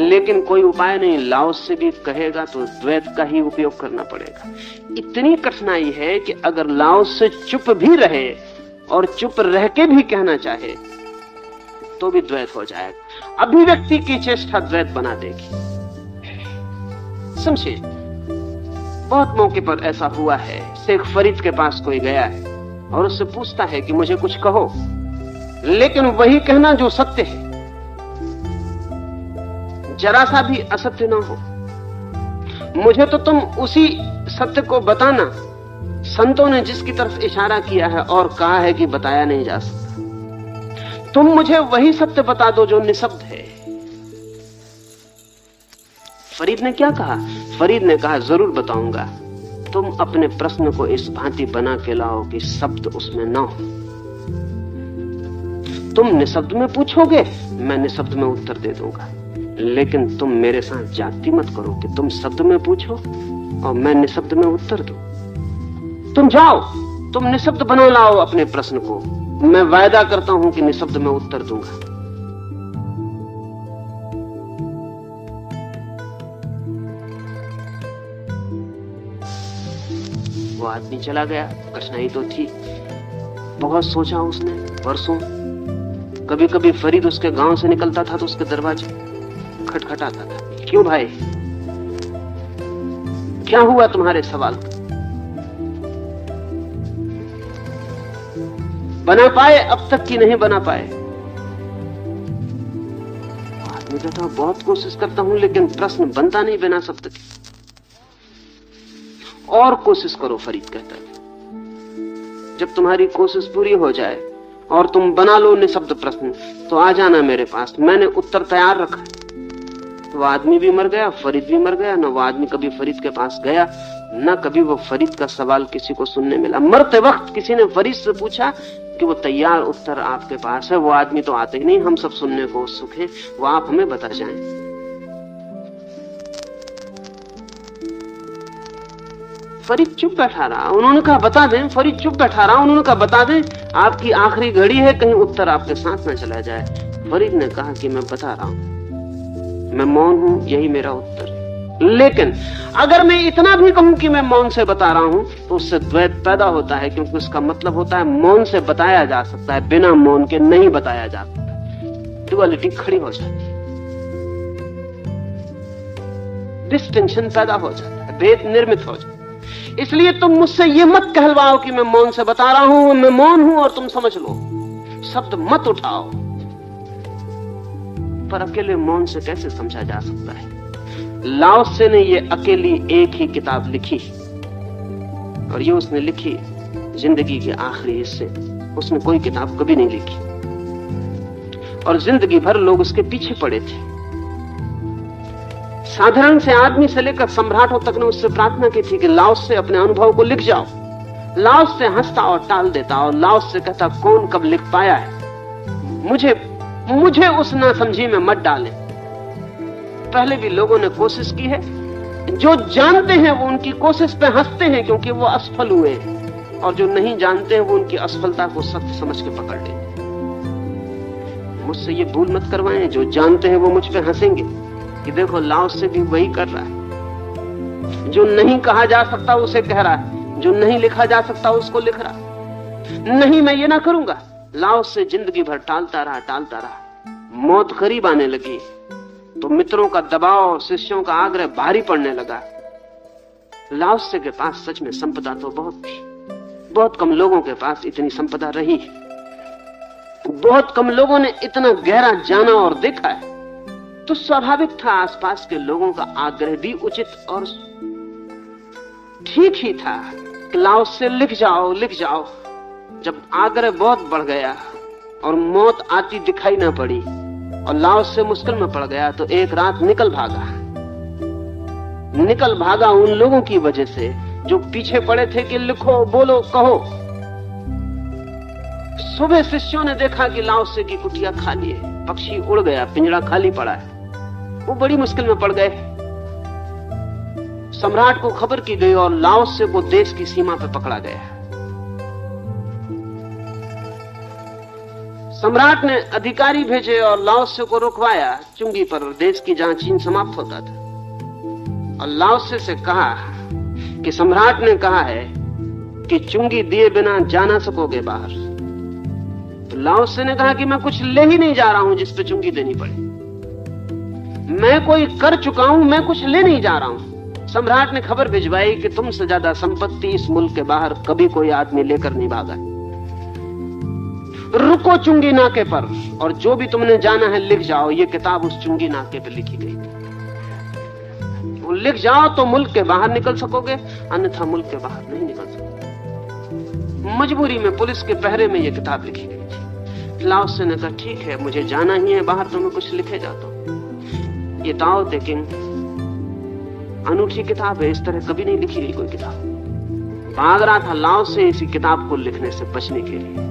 B: लेकिन कोई उपाय नहीं। लाओस से भी कहेगा तो द्वैत का ही उपयोग करना पड़ेगा। इतनी कठिनाई है कि अगर लाओस से चुप भी रहे और चुप रह के भी कहना चाहे तो भी द्वैत हो जाएगा। अभिव्यक्ति की चेष्टा द्वैत बना देगी। समझिए, बहुत मौके पर ऐसा हुआ है। शेख फरीद के पास कोई गया है और उससे पूछता है कि मुझे कुछ कहो, लेकिन वही कहना जो सत्य है, जरा सा भी असत्य ना हो। मुझे तो तुम उसी सत्य को बताना। संतों ने जिसकी तरफ इशारा किया है और कहा है कि बताया नहीं जा सकता, तुम मुझे वही सत्य बता दो जो निशब्द है। फरीद ने क्या कहा? फरीद ने कहा, जरूर बताऊंगा। तुम अपने प्रश्न को इस भांति बना के लाओ कि शब्द उसमें ना हो। तुम निशब्द में पूछोगे, मैं निशब्द में उत्तर दे दूंगा, लेकिन तुम मेरे साथ जाति मत करो कि तुम शब्द में पूछो और मैं निशब्द में उत्तर दूं। तुम जाओ, तुम निशब्द बना लाओ अपने प्रश्न को, मैं वायदा करता हूं कि निशब्द में उत्तर दूंगा। वो आदमी चला गया। कठिनाई तो थी, बहुत सोचा उसने वर्षों। कभी कभी फरीद उसके गांव से निकलता था तो उसके दरवाजे खटखटाता था, क्यों भाई, क्या हुआ तुम्हारे सवाल का? बना पाए अब तक कि नहीं बना पाए? आदमी कहता, बहुत कोशिश करता हूं लेकिन प्रश्न बनता नहीं बिना शब्द के। और कोशिश करो, फरीद कहता है। जब तुम्हारी कोशिश पूरी हो जाए और तुम बना लो निशब्द प्रश्न, तो आ जाना मेरे पास, मैंने उत्तर तैयार रखा है। वो आदमी भी मर गया, फरीद भी मर गया। ना वो आदमी कभी फरीद के पास गया, ना कभी वो फरीद का सवाल किसी को सुनने मिला। मरते वक्त किसी ने फरीद से पूछा कि वो तैयार उत्तर आपके पास है, वो आदमी तो आते ही नहीं, हम सब सुनने को उत्सुक हैं, वो आप हमें बता जाएं। फरीद चुप बैठा रहा। उन्होंने कहा बता दें। फरीद चुप बैठा रहा। उन्होंने कहा बता दें, आपकी आखिरी घड़ी है, कहीं उत्तर आपके साथ न चला जाए। फरीद ने कहा कि मैं बता रहा हूं, मैं मौन हूं, यही मेरा उत्तर है। लेकिन अगर मैं इतना भी कहूं कि मैं मौन से बता रहा हूं, तो उससे द्वैत पैदा होता है, क्योंकि उसका मतलब होता है मौन से बताया जा सकता है, बिना मौन के नहीं बताया जा सकता। डुअलिटी खड़ी हो जाती है, डिस्टिंक्शन पैदा हो जाता है, भेद निर्मित हो जाता है। इसलिए तुम मुझसे ये मत कहलवाओ कि मैं मौन से बता रहा हूं, मैं मौन हूं और तुम समझ लो। शब्द मत उठाओ। पर अकेले मौन से कैसे समझा जा सकता है? लाओ त्से ने ये अकेली एक ही किताब लिखी, और ये उसने लिखी जिंदगी के आखिरी हिस्से। उसने कोई किताब कभी नहीं लिखी, और जिंदगी भर लोग उसके पीछे पड़े थे। साधारण से आदमी से लेकर सम्राटों तक ने उससे प्रार्थना की थी कि लाओ त्से अपने अनुभव को लिख जाओ। लाओ त्से हंसता और टाल देता, और लाओ त्से कहता कौन कब लिख पाया है, मुझे उस नासमझी में मत डालें। पहले भी लोगों ने कोशिश की है, जो जानते हैं वो उनकी कोशिश पे हंसते हैं क्योंकि वो असफल हुए हैं, और जो नहीं जानते हैं वो उनकी असफलता को सत्य समझ के पकड़ लेते हैं। मुझसे ये भूल मत करवाएं, जो जानते हैं वो मुझ पे हंसेंगे कि देखो लाओ त्से भी वही कर रहा है, जो नहीं कहा जा सकता उसे कह रहा है, जो नहीं लिखा जा सकता उसको लिख रहा है। नहीं, मैं ये ना करूंगा। लाओ त्से जिंदगी भर टालता रहा। मौत करीब आने लगी तो मित्रों का दबाव और शिष्यों का आग्रह भारी पड़ने लगा। लाओ त्से के पास सच में संपदा तो बहुत थी, बहुत कम लोगों के पास इतनी संपदा रही है, बहुत कम लोगों ने इतना गहरा जाना और देखा है। तो स्वाभाविक था आसपास के लोगों का आग्रह भी उचित और ठीक ही था। लाओ त्से लिख जाओ। जब आग्रह बहुत बढ़ गया और मौत आती दिखाई ना पड़ी और लाओ त्से मुश्किल में पड़ गया, तो एक रात निकल भागा उन लोगों की वजह से जो पीछे पड़े थे कि लिखो, बोलो, कहो। सुबह शिष्यों ने देखा कि लाओ त्से की कुटिया खाली है, पक्षी उड़ गया, पिंजरा खाली पड़ा है। वो बड़ी मुश्किल में पड़ गए। सम्राट को खबर की गई और लाओ त्से को देश की सीमा पर पकड़ा गया। सम्राट ने अधिकारी भेजे और लाओ त्से को रुकवाया चुंगी पर, देश की जहां चीन समाप्त होता था। और लाओ त्से से कहा कि सम्राट ने कहा है कि चुंगी दिए बिना जा ना सकोगे बाहर। तो लाओ त्से ने कहा कि मैं कुछ ले ही नहीं जा रहा हूं जिस पे चुंगी देनी पड़े। मैं कोई कर चुका हूं, मैं कुछ ले नहीं जा रहा हूं। सम्राट ने खबर भिजवाई कि तुमसे ज्यादा संपत्ति इस मुल्क के बाहर कभी कोई आदमी लेकर नहीं भागा। रुको चुंगी नाके पर, और जो भी तुमने जाना है लिख जाओ। ये किताब उस चुंगी नाके पर लिखी गई थी। वो लिख जाओ तो मुल्क के बाहर निकल सकोगे, अन्यथा मुल्क के बाहर नहीं निकल सकोगे। मजबूरी में पुलिस के पहरे में ये किताब लिखी गई थी। लाओ त्से ने कहा ठीक है, मुझे जाना ही है बाहर, तो मैं कुछ लिखे जाता हूं। ये ताओ ते किंग अनूठी किताब है, इस तरह कभी नहीं लिखी गई कोई किताब। भाग रहा था लाओ त्से इसी किताब को लिखने से बचने के लिए।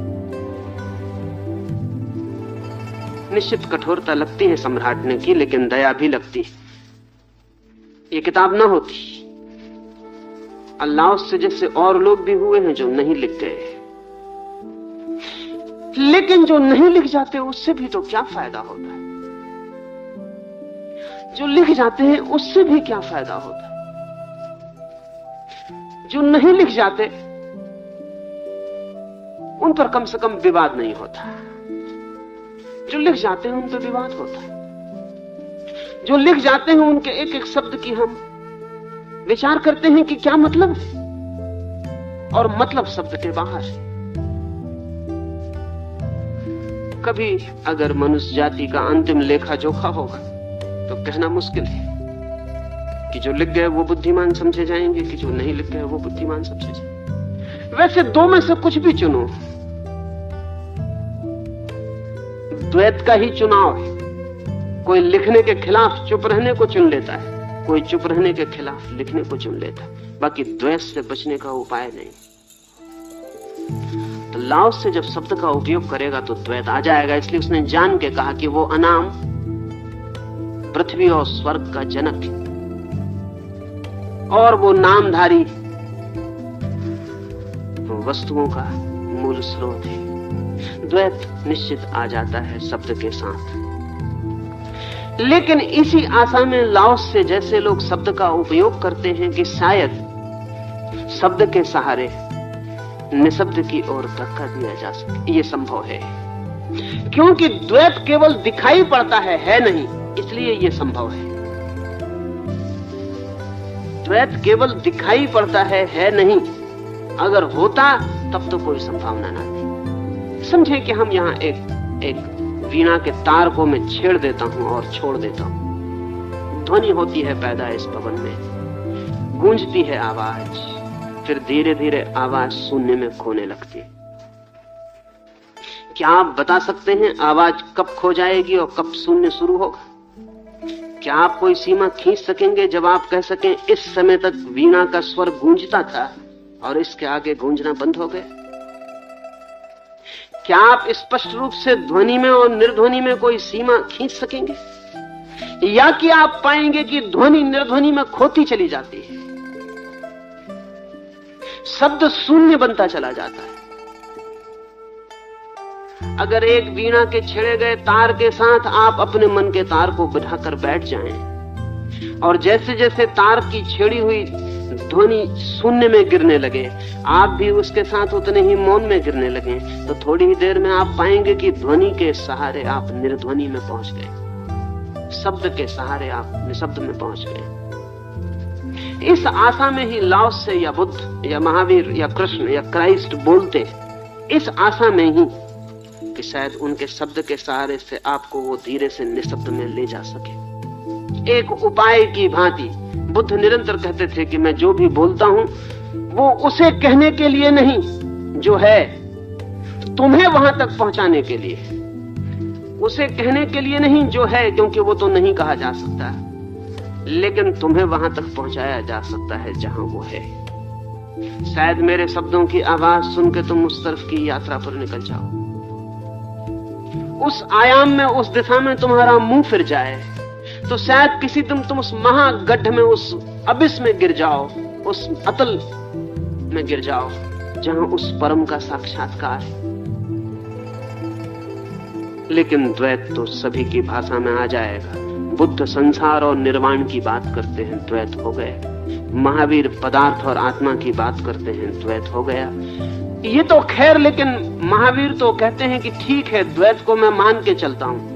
B: निश्चित कठोरता लगती है सम्राट ने की, लेकिन दया भी लगती है। ये किताब ना होती, लाओ त्से जैसे और लोग भी हुए हैं जो नहीं लिख गए। लेकिन जो नहीं लिख जाते उससे भी तो क्या फायदा होता है? जो लिख जाते हैं उससे भी क्या फायदा होता है? जो नहीं लिख जाते उन पर कम से कम विवाद नहीं होता। जो लिख जाते हैं उन पर विवाद होता है। जो लिख जाते हैं उनके एक एक शब्द की हम विचार करते हैं कि क्या मतलब है, और मतलब शब्द के बाहर है। कभी अगर मनुष्य जाति का अंतिम लेखा जोखा होगा तो कहना मुश्किल है कि जो लिख गए वो बुद्धिमान समझे जाएंगे कि जो नहीं लिख गए वो बुद्धिमान समझे जाएंगे। वैसे दो में से कुछ भी चुनो, द्वैत का ही चुनाव है। कोई लिखने के खिलाफ चुप रहने को चुन लेता है, कोई चुप रहने के खिलाफ लिखने को चुन लेता है। बाकी द्वेष से बचने का उपाय नहीं। तो लाओस से जब शब्द का उपयोग करेगा तो द्वैत आ जाएगा। इसलिए उसने जान के कहा कि वो अनाम पृथ्वी और स्वर्ग का जनक है और वो नामधारी वस्तुओं का मूल स्रोत है। द्वैत निश्चित आ जाता है शब्द के साथ। लेकिन इसी आशा में लाओस से जैसे लोग शब्द का उपयोग करते हैं कि शायद शब्द के सहारे निशब्द की ओर धक्का दिया जा सके, ये संभव है। क्योंकि द्वैत केवल दिखाई पड़ता है नहीं, इसलिए ये संभव है। द्वैत केवल दिखाई पड़ता है नहीं। अगर होता तब तो कोई संभावना ना थी। समझे कि हम यहां एक वीणा के तार को मैं छेड़ देता हूं और छोड़ देता हूं। ध्वनि होती है पैदा इस भवन में, गूंजती है आवाज, फिर धीरे धीरे आवाज शून्य में खोने लगती है। क्या आप बता सकते हैं आवाज कब खो जाएगी और कब शून्य शुरू होगा? क्या आप कोई सीमा खींच सकेंगे जब आप कह सकें इस समय तक वीणा का स्वर गूंजता था और इसके आगे गूंजना बंद हो गया? क्या आप स्पष्ट रूप से ध्वनि में और निर्ध्वनि में कोई सीमा खींच सकेंगे? या कि आप पाएंगे कि ध्वनि निर्ध्वनि में खोती चली जाती है, शब्द शून्य बनता चला जाता है। अगर एक वीणा के छेड़े गए तार के साथ आप अपने मन के तार को बिठाकर बैठ जाएं और जैसे जैसे तार की छेड़ी हुई ध्वनि शून्य में गिरने लगे, आप भी उसके साथ उतने ही मौन में गिरने लगे, तो थोड़ी ही देर में आप पाएंगे कि ध्वनि के सहारे आप निर्ध्वनि में पहुंच गए, शब्द के सहारे आप निशब्द में पहुंच गए। इस आशा में ही लाओस से या बुद्ध या महावीर या कृष्ण या क्राइस्ट बोलते, इस आशा में ही कि शायद उनके शब्द के सहारे से आपको वो धीरे से निशब्द में ले जा सके। एक उपाय की भांति बुद्ध निरंतर कहते थे कि मैं जो भी बोलता हूं वो उसे कहने के लिए नहीं जो है, तुम्हें वहां तक पहुंचाने के लिए। उसे कहने के लिए नहीं जो है, क्योंकि वो तो नहीं कहा जा सकता, लेकिन तुम्हें वहां तक पहुंचाया जा सकता है जहां वो है। शायद मेरे शब्दों की आवाज सुन के तुम उस तरफ की यात्रा पर निकल जाओ, उस आयाम में, उस दिशा में तुम्हारा मुंह फिर जाए, तो शायद किसी दिन तुम उस महागड्ढ में, उस अबिस में गिर जाओ, उस अतल में गिर जाओ जहां उस परम का साक्षात्कार है। लेकिन द्वैत तो सभी की भाषा में आ जाएगा। बुद्ध संसार और निर्वाण की बात करते हैं, द्वैत हो गया। महावीर पदार्थ और आत्मा की बात करते हैं, द्वैत हो गया। ये तो खैर, लेकिन महावीर तो कहते हैं कि ठीक है, द्वैत को मैं मान के चलता हूं।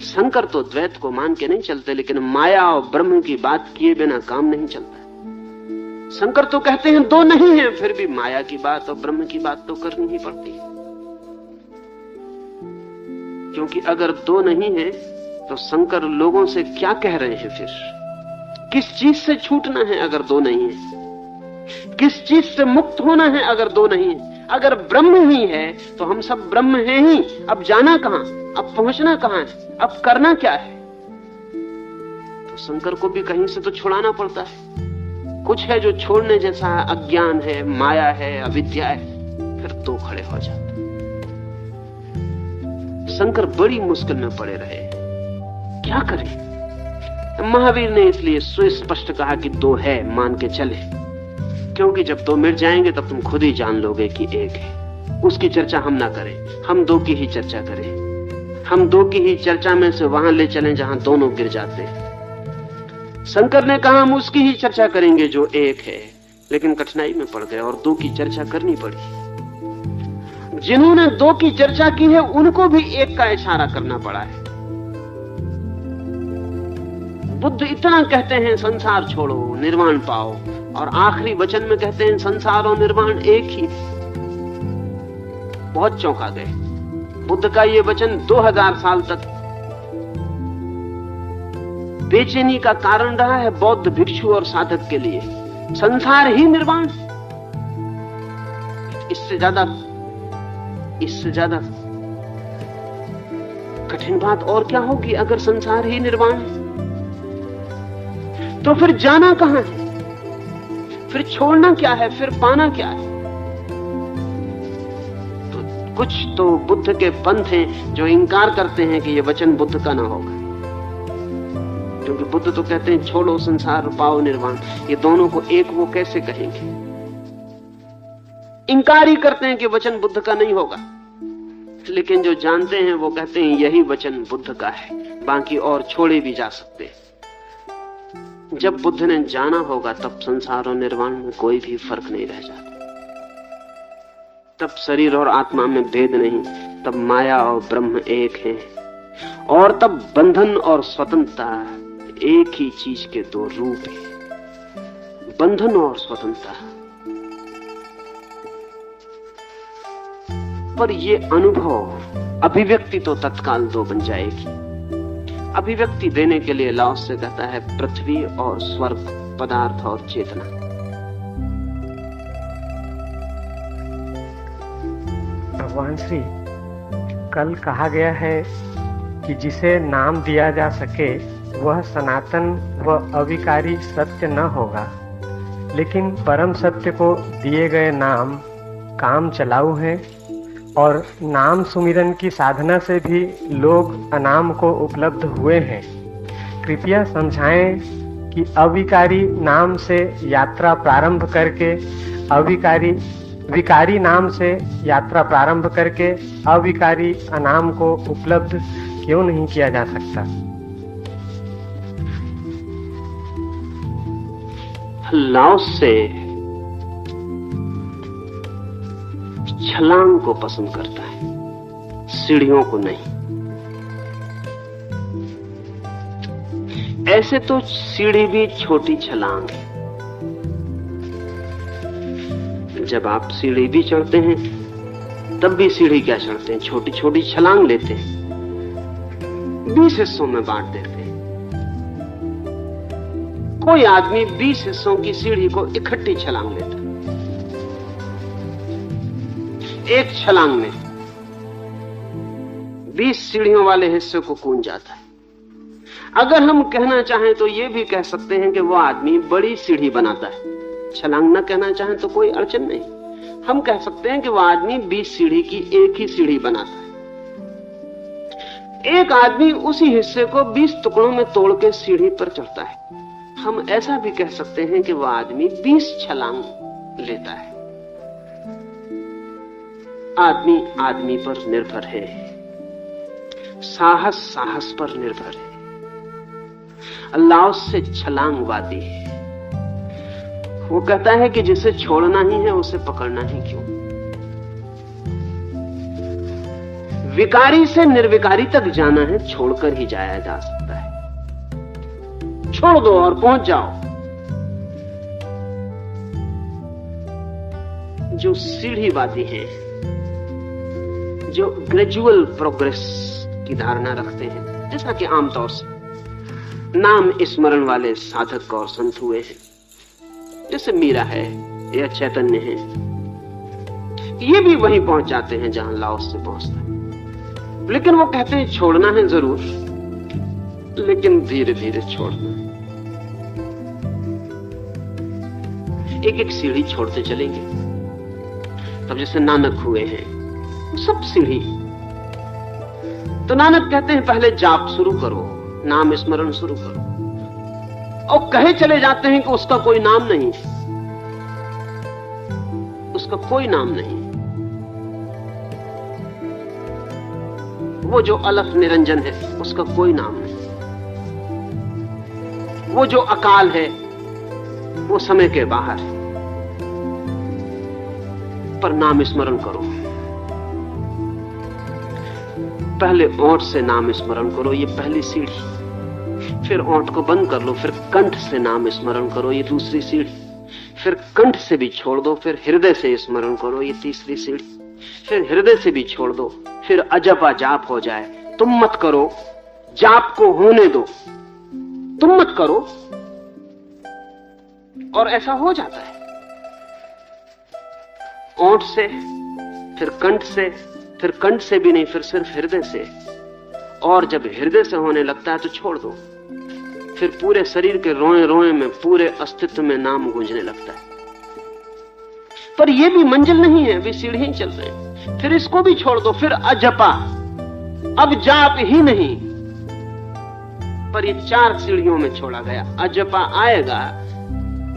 B: शंकर तो द्वैत को मान के नहीं चलते, लेकिन माया और ब्रह्म की बात किए बिना काम नहीं चलता। शंकर तो कहते हैं दो नहीं है, फिर भी माया की बात और ब्रह्म की बात तो करनी ही पड़ती है, क्योंकि अगर दो नहीं है तो शंकर लोगों से क्या कह रहे हैं? फिर किस चीज से छूटना है अगर दो नहीं है? किस चीज से मुक्त होना है अगर दो नहीं है? अगर ब्रह्म ही है तो हम सब ब्रह्म हैं ही। अब जाना कहां, अब पहुंचना कहां है, अब करना क्या है? तो शंकर को भी कहीं से तो छुड़ाना पड़ता है। कुछ है जो छोड़ने जैसा है, अज्ञान है, माया है, अविद्या है, फिर दो खड़े हो जाते। शंकर बड़ी मुश्किल में पड़े रहे, क्या करें? महावीर ने इसलिए सुस्पष्ट कहा कि दो है, मान के चले, क्योंकि जब दो मिट जाएंगे तब तुम खुद ही जान लोगे कि एक है। उसकी चर्चा हम ना करें, हम दो की ही चर्चा करें। हम दो की ही चर्चा में से वहां ले चलें जहां दोनों गिर जाते हैं। शंकर ने कहा हम उसकी ही चर्चा करेंगे जो एक है, लेकिन कठिनाई में पड़ गए और दो की चर्चा करनी पड़ी। जिन्होंने दो की चर्चा की है उनको भी एक का इशारा करना पड़ा है। बुद्ध इतना कहते हैं संसार छोड़ो, निर्वाण पाओ, और आखिरी वचन में कहते हैं संसार और निर्वाण एक ही। बहुत चौंका गए। बुद्ध का ये वचन 2000 साल तक बेचैनी का कारण रहा है बौद्ध भिक्षु और साधक के लिए। संसार ही निर्वाण, इससे ज्यादा कठिन बात और क्या होगी अगर संसार ही निर्वाण है? तो फिर जाना कहां है? फिर छोड़ना क्या है? फिर पाना क्या है? तो कुछ तो बुद्ध के पंथ हैं जो इंकार करते हैं कि यह वचन बुद्ध का ना होगा, क्योंकि बुद्ध तो कहते हैं छोड़ो संसार पाओ निर्वाण। ये दोनों को एक वो कैसे कहेंगे? इंकार ही करते हैं कि वचन बुद्ध का नहीं होगा, लेकिन जो जानते हैं वो कहते हैं यही वचन बुद्ध का है, बाकी और छोड़े भी जा सकते हैं। जब बुद्ध ने जाना होगा तब संसार और निर्वाण में कोई भी फर्क नहीं रह जाता। तब शरीर और आत्मा में भेद नहीं, तब माया और ब्रह्म एक है, और तब बंधन और स्वतंत्रता एक ही चीज के दो रूप है। बंधन और स्वतंत्रता। पर ये अनुभव अभिव्यक्ति तो तत्काल दो बन जाएगी। अभिव्यक्ति देने के लिए लाओस से कहता है पृथ्वी और स्वर्ग, पदार्थ और चेतना।
C: भगवान श्री, कल कहा गया है कि जिसे नाम दिया जा सके वह सनातन व अविकारी सत्य न होगा, लेकिन परम सत्य को दिए गए नाम काम चलाऊ हैं, और नाम सुमिरन की साधना से भी लोग अनाम को उपलब्ध हुए हैं। कृपया समझाएं कि अविकारी नाम से यात्रा प्रारंभ करके विकारी नाम से यात्रा प्रारंभ करके अविकारी अनाम को उपलब्ध क्यों नहीं किया जा सकता?
B: लाओस से छलांग को पसंद करता है, सीढ़ियों को नहीं। ऐसे तो सीढ़ी भी छोटी छलांग है। जब आप सीढ़ी भी चढ़ते हैं तब भी सीढ़ी क्या चढ़ते हैं, छोटी छोटी छलांग लेते हैं, 20 हिस्सों में बांट देते हैं। कोई आदमी 20 हिस्सों की सीढ़ी को इकट्ठी छलांग लेता है। एक छलांग में 20 सीढ़ियों वाले हिस्से को कूद जाता है। अगर हम कहना चाहें तो यह भी कह सकते हैं कि वो आदमी बड़ी सीढ़ी बनाता है। छलांग न कहना चाहें तो कोई अड़चन नहीं, हम कह सकते हैं कि वो आदमी 20 सीढ़ी की एक ही सीढ़ी बनाता है। एक आदमी उसी हिस्से को 20 टुकड़ों में तोड़ के सीढ़ी पर चढ़ता है। हम ऐसा भी कह सकते हैं कि वो आदमी 20 छलांग लेता है। आदमी आदमी पर निर्भर है, साहस साहस पर निर्भर है। अल्लाह से छलांगवादी है। वो कहता है कि जिसे छोड़ना ही है उसे पकड़ना ही क्यों। विकारी से निर्विकारी तक जाना है, छोड़कर ही जाया जा सकता है। छोड़ दो और पहुंच जाओ। जो सीढ़ीवादी हैं, जो ग्रेजुअल प्रोग्रेस की धारणा रखते हैं, जैसा कि आमतौर से नाम स्मरण वाले साधक और संत हुए हैं, जैसे मीरा है या चैतन्य है, ये भी वहीं पहुंच जाते हैं जहां लाओस से पहुंचता है। लेकिन वो कहते हैं छोड़ना है जरूर, लेकिन धीरे धीरे छोड़ना। एक एक सीढ़ी छोड़ते चलेंगे। तब जैसे नानक हुए हैं, सब सीढ़ी। तो नानक कहते हैं पहले जाप शुरू करो, नाम स्मरण शुरू करो, और कहे चले जाते हैं कि उसका कोई नाम नहीं, उसका कोई नाम नहीं। वो जो अलख निरंजन है उसका कोई नाम नहीं। वो जो अकाल है वो समय के बाहर है। पर नाम स्मरण करो। पहले ओंठ से नाम स्मरण करो, ये पहली सीढ़ी। फिर ओंठ को बंद कर लो, फिर कंठ से नाम स्मरण करो, ये दूसरी सीढ़ी। फिर कंठ से भी छोड़ दो, फिर हृदय से स्मरण करो, ये तीसरी सीढ़ी। फिर हृदय से भी छोड़ दो, फिर अजपा जाप हो जाए। तुम मत करो, जाप को होने दो, तुम मत करो, और ऐसा हो जाता है। ओंठ से, फिर कंठ से, फिर कंठ से भी नहीं, फिर सिर्फ हृदय से, और जब हृदय से होने लगता है तो छोड़ दो। फिर पूरे शरीर के रोए रोए में, पूरे अस्तित्व में नाम गूंजने लगता है। पर यह भी मंजिल नहीं है, वे सीढ़ी चल रहे हैं। फिर इसको भी छोड़ दो। फिर अजपा, अब जाप ही नहीं। पर ये 4 सीढ़ियों में छोड़ा गया। अजपा आएगा,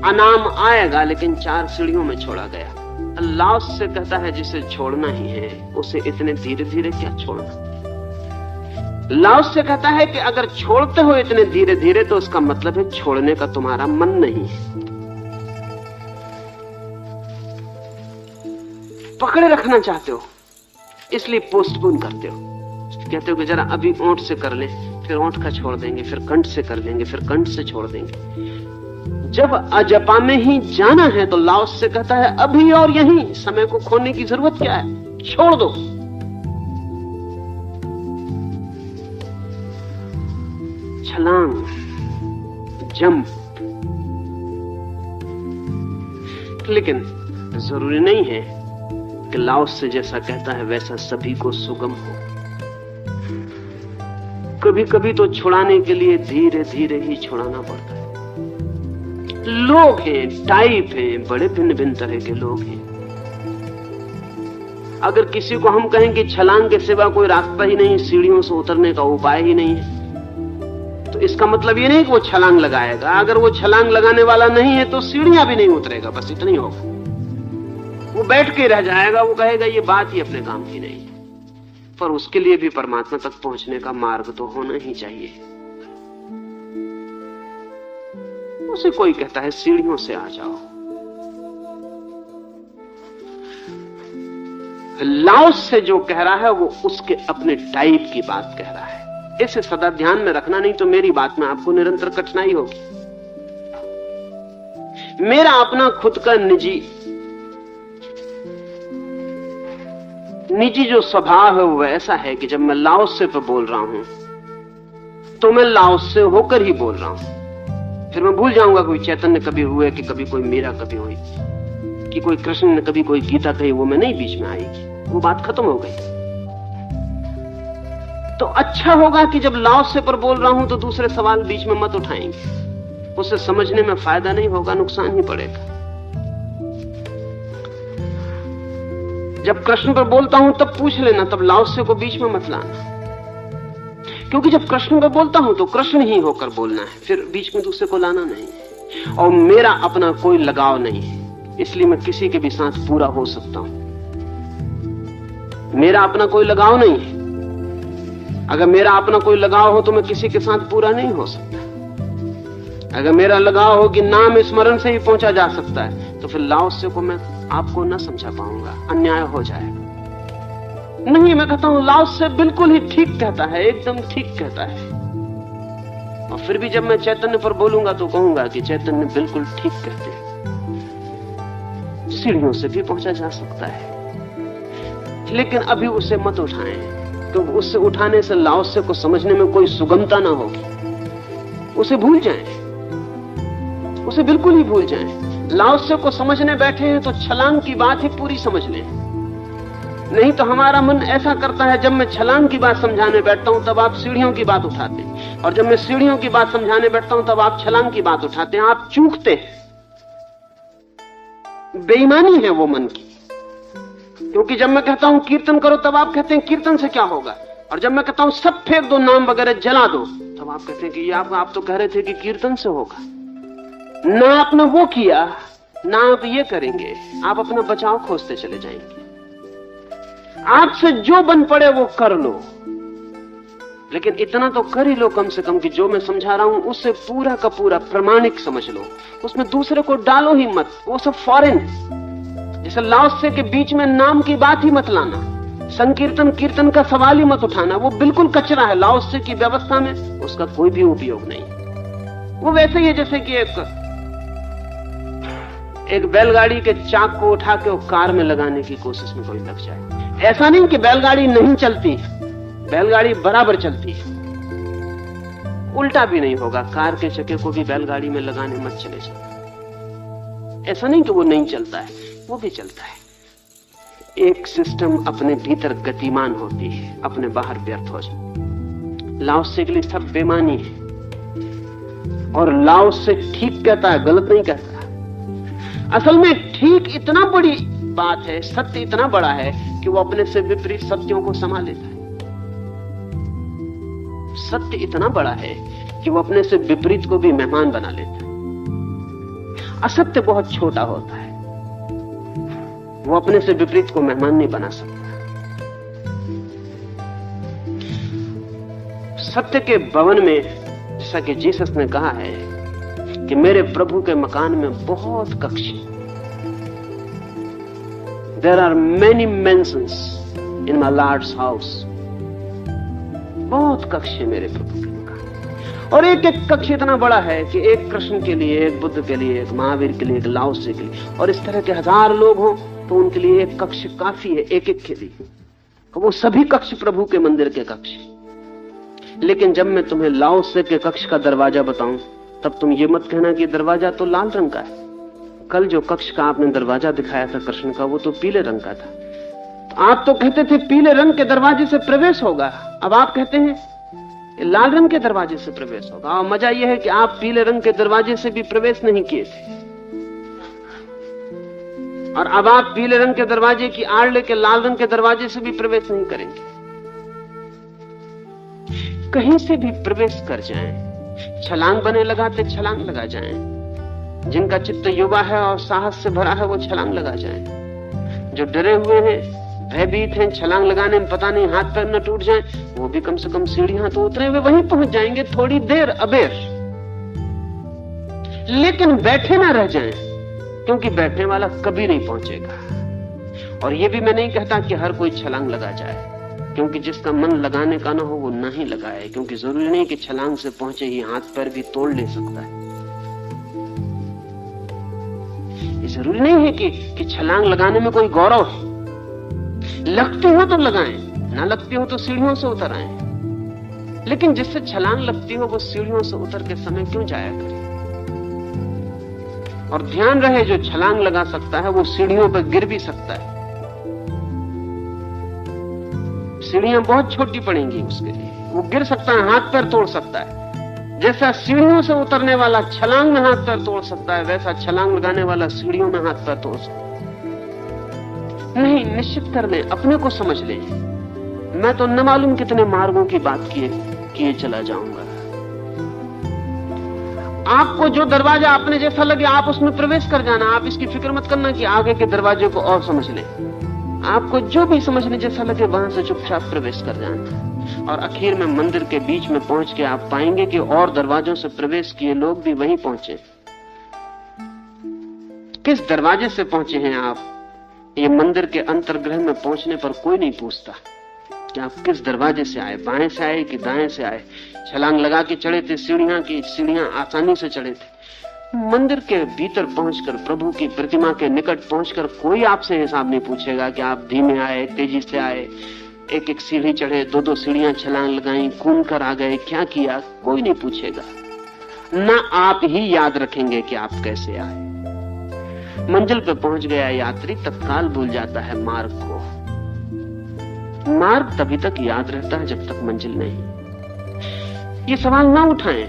B: अनाम आएगा, लेकिन 4 सीढ़ियों में छोड़ा गया। अल्लाह से कहता है जिसे छोड़ना ही है उसे इतने धीरे धीरे क्या छोड़ना। लाओस से कहता है कि अगर छोड़ते हो इतने धीरे धीरे तो उसका मतलब है छोड़ने का तुम्हारा मन नहीं है, पकड़े रखना चाहते हो, इसलिए पोस्टपोन करते हो। कहते हो कि जरा अभी ओंठ से कर ले, फिर ओंठ का छोड़ देंगे, फिर कंठ से कर लेंगे, फिर कंठ से छोड़ देंगे। जब अजपा में ही जाना है तो लाओस से कहता है अभी और यहीं, समय को खोने की जरूरत क्या है, छोड़ दो। छलांग, जंप। लेकिन जरूरी नहीं है कि लाओस से जैसा कहता है वैसा सभी को सुगम हो। कभी कभी तो छुड़ाने के लिए धीरे धीरे ही छुड़ाना पड़ता है। लोग हैं, टाइप हैं, बड़े भिन्न भिन्न तरह के लोग हैं। अगर किसी को हम कहें कि छलांग के सिवा कोई रास्ता ही नहीं, सीढ़ियों से उतरने का उपाय ही नहीं है, तो इसका मतलब ये नहीं कि वो छलांग लगाएगा। अगर वो छलांग लगाने वाला नहीं है तो सीढ़ियां भी नहीं उतरेगा, बस इतना ही होगा। वो बैठ के रह जाएगा, वो कहेगा ये बात ही अपने काम की नहीं है। पर उसके लिए भी परमात्मा तक पहुंचने का मार्ग तो होना ही चाहिए। उसे कोई कहता है सीढ़ियों से आ जाओ। लाओस से जो कह रहा है वो उसके अपने टाइप की बात कह रहा है। इसे सदा ध्यान में रखना, नहीं तो मेरी बात में आपको निरंतर कठिनाई होगी। मेरा अपना खुद का निजी जो स्वभाव है वो ऐसा है कि जब मैं लाओस से पे बोल रहा हूं तो मैं लाओस से होकर ही बोल रहा हूं। फिर मैं भूल जाऊंगा कोई चैतन्य कभी हुए, कि कभी कोई मीरा कभी हुई, कि कोई कृष्ण ने कभी कोई गीता कही, वो मैं नहीं बीच में आएगी, वो बात खत्म हो गई। तो अच्छा होगा कि जब लाओस से पर बोल रहा हूं तो दूसरे सवाल बीच में मत उठाएंगे, उसे समझने में फायदा नहीं होगा, नुकसान ही पड़ेगा। जब कृष्ण पर बोलता हूं तब पूछ लेना, तब लाओस से को बीच में मत लाना, क्योंकि जब कृष्ण पर बोलता हूं तो कृष्ण ही होकर बोलना है, फिर बीच में दूसरे को लाना नहीं। और मेरा अपना कोई लगाव नहीं है, इसलिए मैं किसी के भी साथ पूरा हो सकता हूं। मेरा अपना कोई लगाव नहीं है। अगर मेरा अपना कोई लगाव हो तो मैं किसी के साथ पूरा नहीं हो सकता। अगर मेरा लगाव हो कि नाम स्मरण से ही पहुंचा जा सकता है तो फिर लाओस से को मैं आपको न समझा पाऊंगा, अन्याय हो जाएगा। नहीं, मैं कहता हूं लाओस से बिल्कुल ही ठीक कहता है, एकदम ठीक कहता है। और फिर भी जब मैं चैतन्य पर बोलूंगा तो कहूंगा कि चैतन्य बिल्कुल ठीक कहते हैं, सीढ़ियों से भी पहुंचा जा सकता है। लेकिन अभी उसे मत उठाएं, क्योंकि उससे उठाने से लाओस से को समझने में कोई सुगमता ना होगी। उसे भूल जाएं, उसे बिल्कुल ही भूल जाएं। लाओस से को समझने बैठे हैं तो छलांग की बात ही पूरी समझ लें। नहीं तो हमारा मन ऐसा करता है, जब मैं छलांग की बात समझाने बैठता हूं तब आप सीढ़ियों की बात उठाते हैं, और जब मैं सीढ़ियों की बात समझाने बैठता हूं तब आप छलांग की बात उठाते हैं। आप चूकते हैं, बेईमानी है वो मन की। क्योंकि जब मैं कहता हूं कीर्तन करो तब आप कहते हैं कीर्तन से क्या होगा, और जब मैं कहता हूं सब फेंक दो, नाम वगैरह जला दो, तब आप कहते हैं कि ये आप तो कह रहे थे कि कीर्तन से होगा। ना आपने वो किया, ना आप ये करेंगे, आप अपना बचाव खोजते चले जाएंगे। आपसे जो बन पड़े वो कर लो, लेकिन इतना तो कर ही लो कम से कम कि जो मैं समझा रहा हूं उससे पूरा का पूरा प्रमाणिक समझ लो, उसमें दूसरे को डालो ही मत। वो सब फॉरेन, जैसे लाओस से के बीच में नाम की बात ही मत लाना, संकीर्तन कीर्तन का सवाल ही मत उठाना, वो बिल्कुल कचरा है। लाओस से की व्यवस्था में उसका कोई भी उपयोग नहीं। वो वैसे ही है जैसे कि एक बैलगाड़ी के चाक को उठा के वो कार में लगाने की कोशिश में कोई लग जाए। ऐसा नहीं कि बैलगाड़ी नहीं चलती, बैलगाड़ी बराबर चलती है। उल्टा भी नहीं होगा, कार के चक्के को भी बैलगाड़ी में लगाने मत चले जाओ। ऐसा नहीं कि वो नहीं चलता है, वो भी चलता है। एक सिस्टम अपने भीतर गतिमान होती है, अपने बाहर व्यर्थ हो जाए। लाओसे के लिए सब बेमानी है, और लाओसे ठीक कहता है, गलत नहीं कहता। असल में ठीक इतना बड़ी बात है, सत्य इतना बड़ा है कि वो अपने से विपरीत सत्यों को समा लेता है। सत्य इतना बड़ा है कि वो अपने से विपरीत को भी मेहमान बना लेता है। असत्य बहुत छोटा होता है, वो अपने से विपरीत को मेहमान नहीं बना सकता। सत्य के भवन में, जैसा कि जीसस ने कहा है कि मेरे प्रभु के मकान में बहुत कक्ष हैं। There are many mansions in my Lord's house. बहुत कक्ष है मेरे प्रभु के मकान, और एक एक कक्ष इतना बड़ा है कि एक कृष्ण के लिए, एक बुद्ध के लिए, एक महावीर के लिए, एक लाओसे के लिए, और इस तरह के 1000 लोग हों तो उनके लिए एक कक्ष काफी है, एक एक के लिए। वो सभी कक्ष प्रभु के मंदिर के कक्ष। लेकिन जब मैं तुम्हें लाओसे के कक्ष का दरवाजा बताऊं, तब तुम ये मत कहना कि दरवाजा तो लाल रंग का है। कल जो कक्ष का आपने दरवाजा दिखाया था कृष्ण का, वो तो पीले रंग का था। तो आप तो कहते थे पीले रंग के दरवाजे से प्रवेश होगा, अब आप कहते हैं लाल रंग के दरवाजे से प्रवेश होगा। और मजा यह है कि आप पीले रंग के दरवाजे से भी प्रवेश नहीं किए थे, और अब आप पीले रंग के दरवाजे की आड़ लेके लाल रंग के दरवाजे से भी प्रवेश नहीं करेंगे। कहीं से भी प्रवेश कर जाएं, छलांग बने लगाते छलांग लगा जाएं। जिनका चित्त युवा है और साहस से भरा है वो छलांग लगा जाएं। जो डरे हुए हैं, भयभीत हैं, छलांग लगाने में पता नहीं हाथ पैर न टूट जाएं, वो भी कम से कम सीढ़ियां तो उतरे हुए वहीं पहुंच जाएंगे, थोड़ी देर अबेर। लेकिन बैठे ना रह जाएं, क्योंकि बैठने वाला कभी नहीं पहुंचेगा। और ये भी मैं नहीं कहता कि हर कोई छलांग लगा जाए, क्योंकि जिसका मन लगाने का ना हो वो नहीं लगाए, क्योंकि जरूरी नहीं कि छलांग से पहुंचे ही हाथ पैर भी तोड़ ले सकता है। ये जरूरी नहीं है कि छलांग लगाने में कोई गौरव है। लगती हो तो लगाएं, ना लगती हो तो सीढ़ियों से उतर आए। लेकिन जिससे छलांग लगती हो वो सीढ़ियों से उतर के समय क्यों जाया करे। और ध्यान रहे, जो छलांग लगा सकता है वो सीढ़ियों पर गिर भी सकता है। सीढ़ियां बहुत छोटी पड़ेंगी उसके लिए, वो गिर सकता है, हाथ पैर तोड़ सकता है। जैसा सीढ़ियों से उतरने वाला छलांग में हाथ पैर तोड़ सकता है, वैसा छलांग लगाने वाला सीढ़ियों में हाथ पैर तोड़ सकता है। नहीं, निश्चित कर ले, अपने को समझ ले। मैं तो न मालूम कितने मार्गों की बात किए चला जाऊंगा। आपको जो दरवाजा अपने जैसा लगे आप उसमें प्रवेश कर जाना। आप इसकी फिक्र मत करना कि आगे के दरवाजे को और समझ ले। आपको जो भी समझने जैसा लगे वहां से चुपचाप प्रवेश कर जाना। और आखिर में मंदिर के बीच में पहुंच के आप पाएंगे कि और दरवाजों से प्रवेश किए लोग भी वहीं पहुंचे। किस दरवाजे से पहुंचे हैं आप, ये मंदिर के अंतर्गृह में पहुंचने पर कोई नहीं पूछता कि आप किस दरवाजे से आए, बाएं से आए कि दाएं से आए। छलांग लगा के चढ़े थे सीढ़ियां की, सीढ़ियां आसानी से चढ़े थे। मंदिर के भीतर पहुंचकर, प्रभु की प्रतिमा के निकट पहुंचकर कोई आपसे हिसाब नहीं पूछेगा कि आप धीमे आए, तेजी से आए, एक एक सीढ़ी चढ़े, 2-2 सीढ़ियां छलांग लगाई, कूद कर आ गए, क्या किया, कोई नहीं पूछेगा। ना आप ही याद रखेंगे कि आप कैसे आए। मंजिल पे पहुंच गया यात्री तत्काल भूल जाता है मार्ग को। मार्ग तभी तक याद रहता है जब तक मंजिल नहीं। ये सवाल ना उठाएं,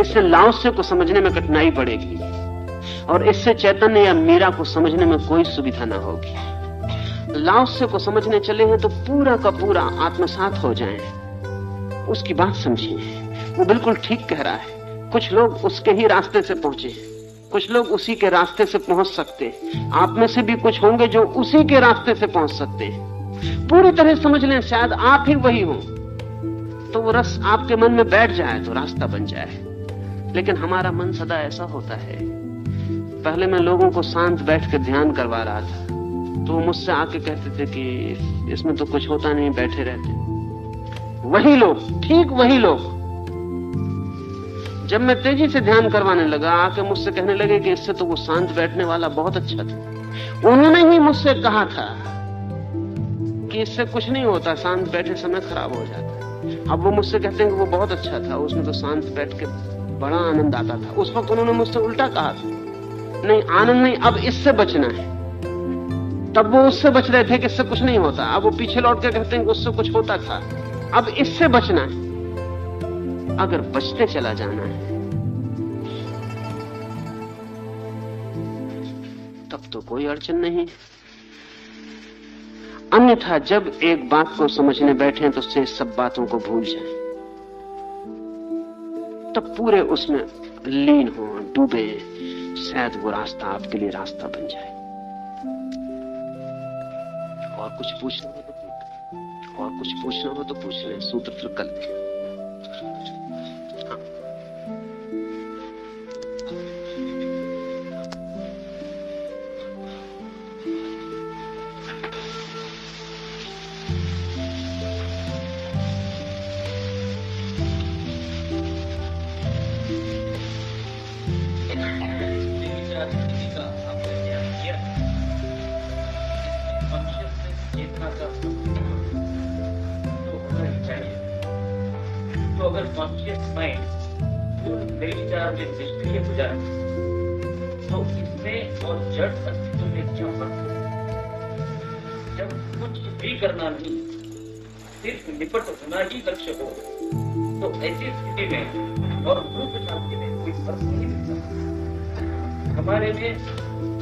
B: इससे लाओसे को समझने में कठिनाई पड़ेगी, और इससे चैतन्य या मीरा को समझने में कोई सुविधा ना होगी। लाओसे को समझने चले हैं तो पूरा का पूरा आत्मसात हो जाएं, उसकी बात समझिए, वो बिल्कुल ठीक कह रहा है। कुछ लोग उसके ही रास्ते से पहुंचे, कुछ लोग उसी के रास्ते से पहुंच सकते। आप में से भी कुछ होंगे जो उसी के रास्ते से पहुंच सकते हैं। पूरी तरह समझ लें, शायद आप ही वही हो, तो वो रस आपके मन में बैठ जाए तो रास्ता बन जाए। लेकिन हमारा मन सदा ऐसा होता है। पहले मैं लोगों को शांत बैठ कर ध्यान करवा रहा था, तो मुझसे आके कहते थे कि इसमें तो कुछ होता नहीं, बैठे रहते। वही लोग, ठीक वही लोग, जब मैं तेजी से ध्यान करवाने लगा आके मुझसे कहने लगे कि इससे तो वो शांत बैठने वाला बहुत अच्छा था। उन्होंने ही मुझसे कहा था कि इससे कुछ नहीं होता, शांत बैठे समय खराब हो जाता है। अब वो मुझसे कहते हैं कि वो बहुत अच्छा था, उसमें तो शांत बैठ के बड़ा आनंद आता था। उस वक्त उन्होंने मुझसे उल्टा कहा था, नहीं आनंद नहीं, अब इससे बचना है। तब वो उससे बच रहे थे कि इससे कुछ नहीं होता, अब वो पीछे लौट के कहते हैं कि उससे कुछ होता था। अब इससे बचना है। अगर बचते चला जाना है तब तो कोई अड़चन नहीं। अन्यथा जब एक बात को समझने बैठे तो से सब बातों को भूल जाएं, तब पूरे उसमें लीन हो, डूबे, शायद वो रास्ता आपके लिए रास्ता बन जाए। और कुछ पूछना हो तो पूछ लें। सूत्र फिर कल
D: अगर कॉन्शियस माइंड निर्विचार में निष्क्रिय हो जाए तो इसमें और जड़ अस्तित्व में क्या फर्क है? जब कुछ भी करना नहीं, सिर्फ निपट होना ही लक्ष्य हो, तो ऐसी स्थिति में और रूप शांति में कोई फर्क नहीं दिखता। हमारे में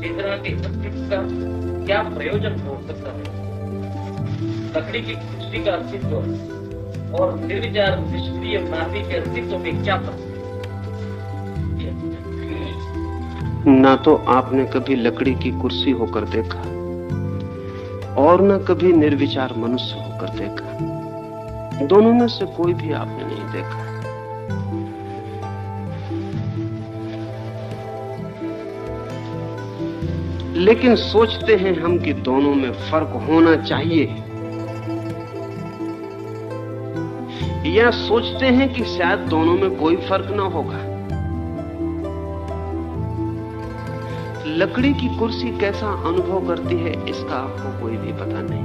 D: चेतना के अस्तित्व का क्या प्रयोजन हो सकता है? लकड़ी की कुर्सी का अस्तित्व और निर्विचार निष्क्रिय नाभि के अस्तित्व में क्या फर्क है?
B: ना तो आपने कभी लकड़ी की कुर्सी होकर देखा और न कभी निर्विचार मनुष्य होकर देखा। दोनों में से कोई भी आपने नहीं देखा। लेकिन सोचते हैं हम कि दोनों में फर्क होना चाहिए, या सोचते हैं कि शायद दोनों में कोई फर्क ना होगा। लकड़ी की कुर्सी कैसा अनुभव करती है इसका आपको कोई भी पता नहीं।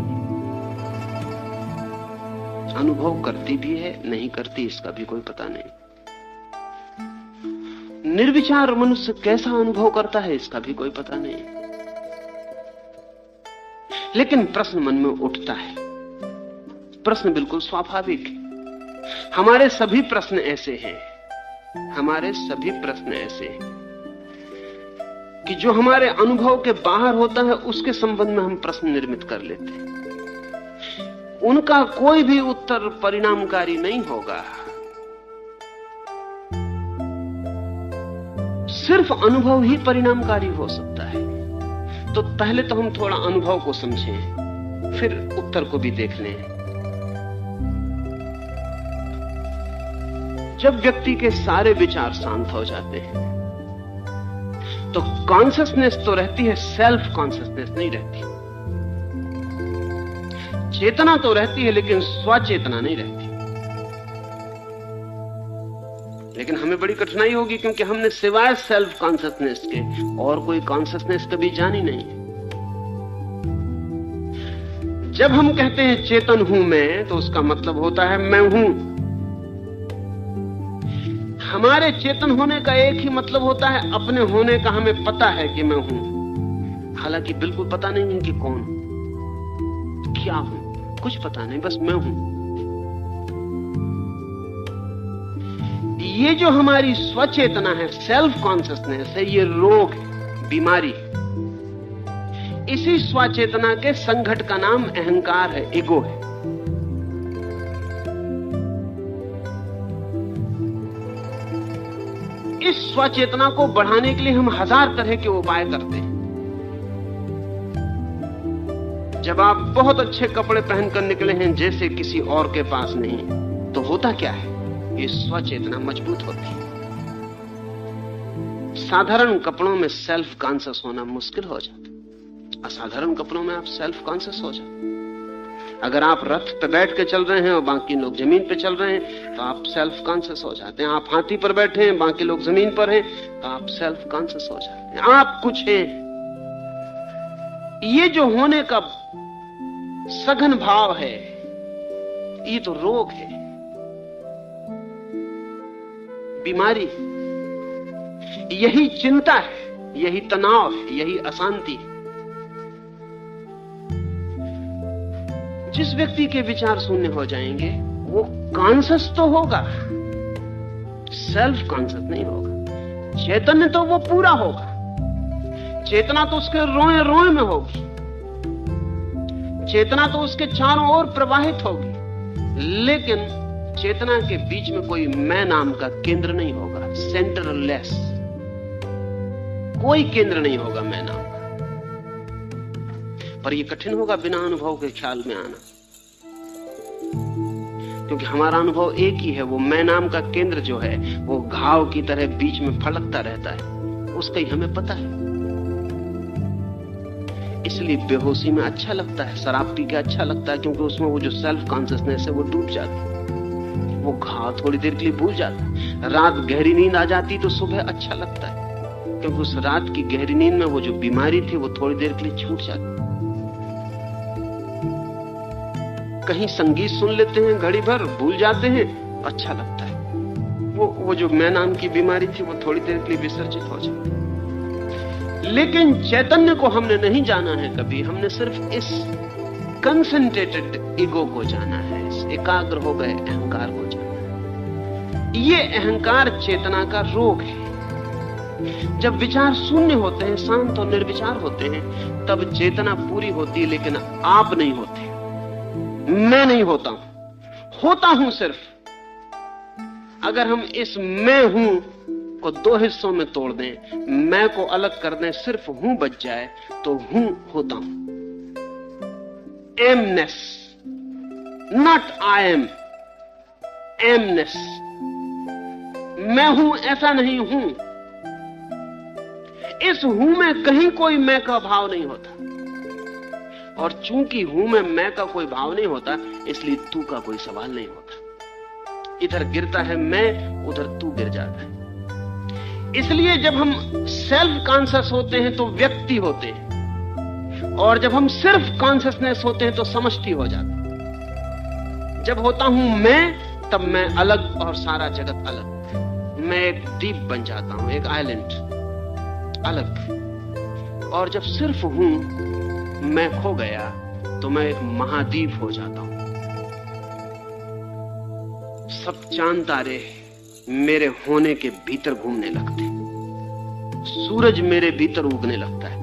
B: अनुभव करती भी है, नहीं करती इसका भी कोई पता नहीं। निर्विचार मनुष्य कैसा अनुभव करता है इसका भी कोई पता नहीं। लेकिन प्रश्न मन में उठता है। प्रश्न बिल्कुल स्वाभाविक है। हमारे सभी प्रश्न ऐसे हैं, कि जो हमारे अनुभव के बाहर होता है उसके संबंध में हम प्रश्न निर्मित कर लेते हैं। उनका कोई भी उत्तर परिणामकारी नहीं होगा। सिर्फ अनुभव ही परिणामकारी हो सकता है। तो पहले तो हम थोड़ा अनुभव को समझें, फिर उत्तर को भी देख लें। जब व्यक्ति के सारे विचार शांत हो जाते हैं तो कॉन्शियसनेस तो रहती है, सेल्फ कॉन्शियसनेस नहीं रहती। चेतना तो रहती है लेकिन स्वचेतना नहीं रहती। लेकिन हमें बड़ी कठिनाई होगी क्योंकि हमने सिवाय सेल्फ कॉन्शियसनेस के और कोई कॉन्शियसनेस कभी जानी नहीं। जब हम कहते हैं चेतन हूं मैं, तो उसका मतलब होता है मैं हूं। हमारे चेतन होने का एक ही मतलब होता है, अपने होने का हमें पता है कि मैं हूं, हालांकि बिल्कुल पता नहीं है कि कौन, क्या हूं, कुछ पता नहीं, बस मैं हूं। ये जो हमारी स्वचेतना है, सेल्फ कॉन्शियसनेस है, ये रोग है, बीमारी है। इसी स्वचेतना के संघट का नाम अहंकार है, ईगो है। इस स्वचेतना को बढ़ाने के लिए हम हजार तरह के उपाय करते हैं। जब आप बहुत अच्छे कपड़े पहनकर निकले हैं जैसे किसी और के पास नहीं, तो होता क्या है? ये स्वचेतना मजबूत होती है। साधारण कपड़ों में सेल्फ कॉन्शियस होना मुश्किल हो जाता है, असाधारण कपड़ों में आप सेल्फ कॉन्शियस हो जाते। अगर आप रथ पे बैठ के चल रहे हैं और बाकी लोग जमीन पे चल रहे हैं तो आप सेल्फ कॉन्शियस हो जाते हैं। आप हाथी पर बैठे हैं, बाकी लोग जमीन पर हैं, तो आप सेल्फ कॉन्शियस हो जाते हैं। आप कुछ हैं। ये जो होने का सघन भाव है, ये तो रोग है, बीमारी। यही चिंता है, यही तनाव है, यही अशांति है। जिस व्यक्ति के विचार शून्य हो जाएंगे वो कॉन्शियस तो होगा, सेल्फ कॉन्शियस नहीं होगा। चैतन्य तो वो पूरा होगा, चेतना तो उसके रोए रोए में होगी, चेतना तो उसके चारों ओर प्रवाहित होगी, लेकिन चेतना के बीच में कोई मैं नाम का केंद्र नहीं होगा, सेंटरलेस, कोई केंद्र नहीं होगा मैं नाम का। पर यह कठिन होगा बिना अनुभव के ख्याल में आना, क्योंकि हमारा अनुभव एक ही है। वो मैं नाम का केंद्र जो है वो घाव की तरह बीच में फड़कता रहता है, उसका ही हमें पता है। इसलिए बेहोशी में अच्छा लगता है, शराब पी के अच्छा लगता है, क्योंकि उसमें वो जो सेल्फ कॉन्शियसनेस है वो डूब जाती है, वो घाव थोड़ी देर के लिए भूल जाता है। रात गहरी नींद आ जाती तो सुबह अच्छा लगता है, क्योंकि उस रात की गहरी नींद में वो जो बीमारी थी वो थोड़ी देर के लिए छूट जाती। कहीं संगीत सुन लेते हैं, घड़ी भर भूल जाते हैं, अच्छा लगता है। वो जो मैं नाम की बीमारी थी वो थोड़ी देर के लिए विसर्जित हो जाती। लेकिन चैतन्य को हमने नहीं जाना है कभी, हमने सिर्फ इस कंसंट्रेटेड ईगो को जाना है, इस एकाग्र हो गए अहंकार को जाना है। ये अहंकार चेतना का रोग है। जब विचार शून्य होते हैं, शांत और निर्विचार होते हैं, तब चेतना पूरी होती है, लेकिन आप नहीं होते, मैं नहीं होता हूं सिर्फ। अगर हम इस मैं हूं को दो हिस्सों में तोड़ दें, मैं को अलग कर दें, सिर्फ हूं बच जाए, तो हूं होता हूं। MNIST, not I am, MNIST, मैं हूं ऐसा नहीं हूं। इस हूं में कहीं कोई मैं का भाव नहीं होता, और चूंकि हूं में मैं का कोई भाव नहीं होता, इसलिए तू का कोई सवाल नहीं होता। इधर गिरता है मैं, उधर तू गिर जाता है। इसलिए जब हम सेल्फ कॉन्शियस होते हैं तो व्यक्ति होते हैं, और जब हम सिर्फ कॉन्शियसनेस होते हैं तो समष्टि हो जाते हैं। जब होता हूं मैं, तब मैं अलग और सारा जगत अलग। मैं एक द्वीप बन जाता हूं, एक आइलैंड अलग। और जब सिर्फ हूं, मैं खो गया, तो मैं एक महाद्वीप हो जाता हूं। सब चांद तारे मेरे होने के भीतर घूमने लगते, सूरज मेरे भीतर उगने लगता है,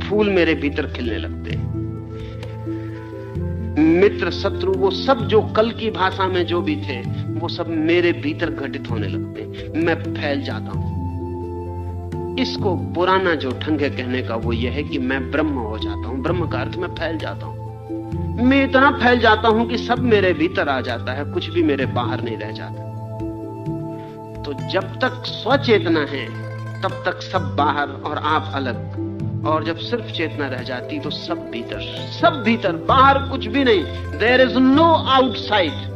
B: फूल मेरे भीतर खिलने लगते हैं। मित्र शत्रु वो सब जो कल की भाषा में जो भी थे, वो सब मेरे भीतर घटित होने लगते हैं। मैं फैल जाता हूं। इसको पुराना जो ढंग है कहने का वो यह है कि मैं ब्रह्म हो जाता हूं। ब्रह्म का अर्थ मैं फैल जाता हूं। मैं इतना फैल जाता हूं कि सब मेरे भीतर आ जाता है, कुछ भी मेरे बाहर नहीं रह जाता। तो जब तक स्वचेतना है तब तक सब बाहर और आप अलग, और जब सिर्फ चेतना रह जाती तो सब भीतर, बाहर कुछ भी नहीं। There is no outside.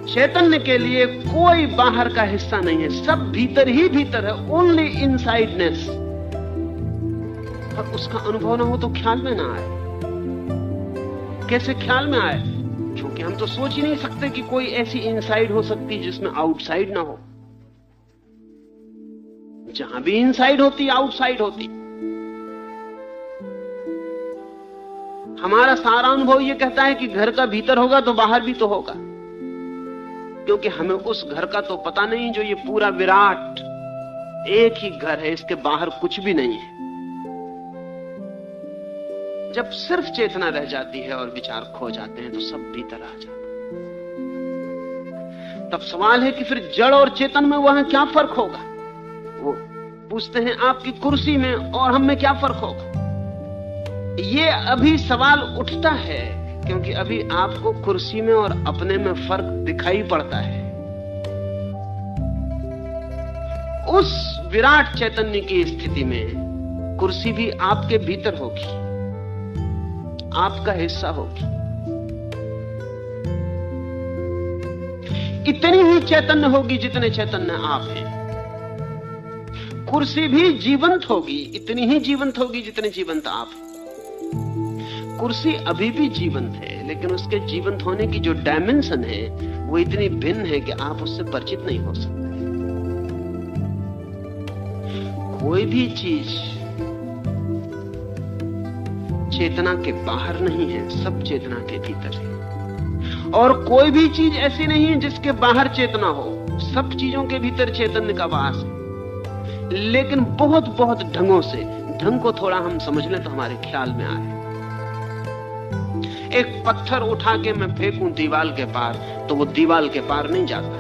B: Chaitanya के लिए कोई बाहर का हिस्सा नहीं है, सब भीतर ही भीतर है, ओनली इनसाइडनेस। पर उसका अनुभव ना हो तो ख्याल में ना आए। कैसे ख्याल में आए? क्योंकि हम तो सोच ही नहीं सकते कि कोई ऐसी इनसाइड हो सकती जिसमें आउटसाइड ना हो। जहां भी इनसाइड होती, आउटसाइड होती। हमारा सारा अनुभव यह कहता है कि घर का भीतर होगा तो बाहर भी तो होगा, क्योंकि हमें उस घर का तो पता नहीं जो ये पूरा विराट एक ही घर है, इसके बाहर कुछ भी नहीं है। जब सिर्फ चेतना रह जाती है और विचार खो जाते हैं तो सब भीतर आ जाता है। तब सवाल है कि फिर जड़ और चेतन में वहां क्या फर्क होगा? वो पूछते हैं आपकी कुर्सी में और हम में क्या फर्क होगा? ये अभी सवाल उठता है क्योंकि अभी आपको कुर्सी में और अपने में फर्क दिखाई पड़ता है। उस विराट चैतन्य की स्थिति में कुर्सी भी आपके भीतर होगी, आपका हिस्सा होगी। इतनी ही चैतन्य होगी जितने चैतन्य आप हैं। कुर्सी भी जीवंत होगी, इतनी ही जीवंत होगी जितने जीवंत आप हैं। कुर्सी अभी भी जीवंत है, लेकिन उसके जीवंत होने की जो डायमेंशन है वो इतनी भिन्न है कि आप उससे परिचित नहीं हो सकते। कोई भी चीज चेतना के बाहर नहीं है, सब चेतना के भीतर है। और कोई भी चीज ऐसी नहीं है जिसके बाहर चेतना हो। सब चीजों के भीतर चैतन्य का वास है, लेकिन बहुत बहुत ढंगों से। ढंग को थोड़ा हम समझ लें तो हमारे ख्याल में आए। एक पत्थर उठा के मैं फेंकूं दीवाल के पार, तो वो दीवाल के पार नहीं जाता,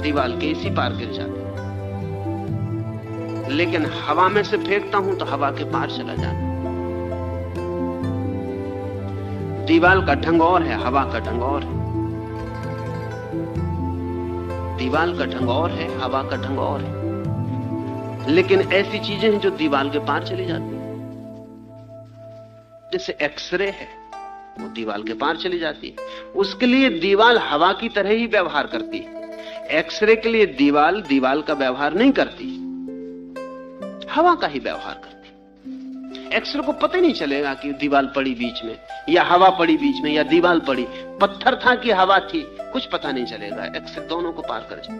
B: दीवाल के इसी पार गिर जाता। लेकिन हवा में से फेंकता हूं तो हवा के पार चला जाता। दीवाल का ढंग और है, हवा का ढंग और है। दीवाल का ढंग और है, हवा का ढंग और है। लेकिन ऐसी चीजें हैं जो दीवाल के पार चली जाती हैं। जैसे एक्सरे है, वो दीवाल के पार चली जाती है। उसके लिए दीवाल हवा की तरह ही व्यवहार करती है। एक्सरे के लिए दीवाल दीवाल का व्यवहार नहीं करती, हवा का ही व्यवहार करती। एक्सरे को पता ही नहीं चलेगा कि दीवाल पड़ी बीच में, या हवा पड़ी बीच में, या दीवाल पड़ी, पत्थर था कि हवा थी, कुछ पता नहीं चलेगा। एक्सरे दोनों को पार कर जाए।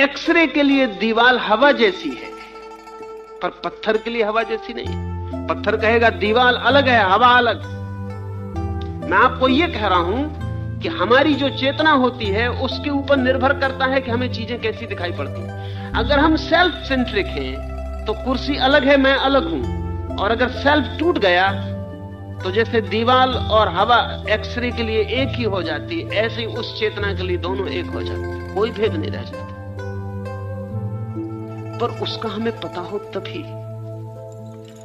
B: एक्सरे के लिए दीवाल हवा जैसी है, पर पत्थर के लिए हवा जैसी नहीं है। पत्थर कहेगा दीवाल अलग है, हवा अलग। मैं आपको यह कह रहा हूं कि हमारी जो चेतना होती है उसके ऊपर निर्भर करता है कि हमें चीजें कैसी दिखाई पड़ती हैं। अगर हम सेल्फ सेंट्रिक हैं तो कुर्सी अलग है, मैं अलग हूं। और अगर सेल्फ टूट गया तो जैसे दीवाल और हवा एक्सरे के लिए एक ही हो जाती, ऐसे ही उस चेतना के लिए दोनों एक हो जाते, कोई भेद नहीं रह जाता। पर उसका हमें पता हो तभी।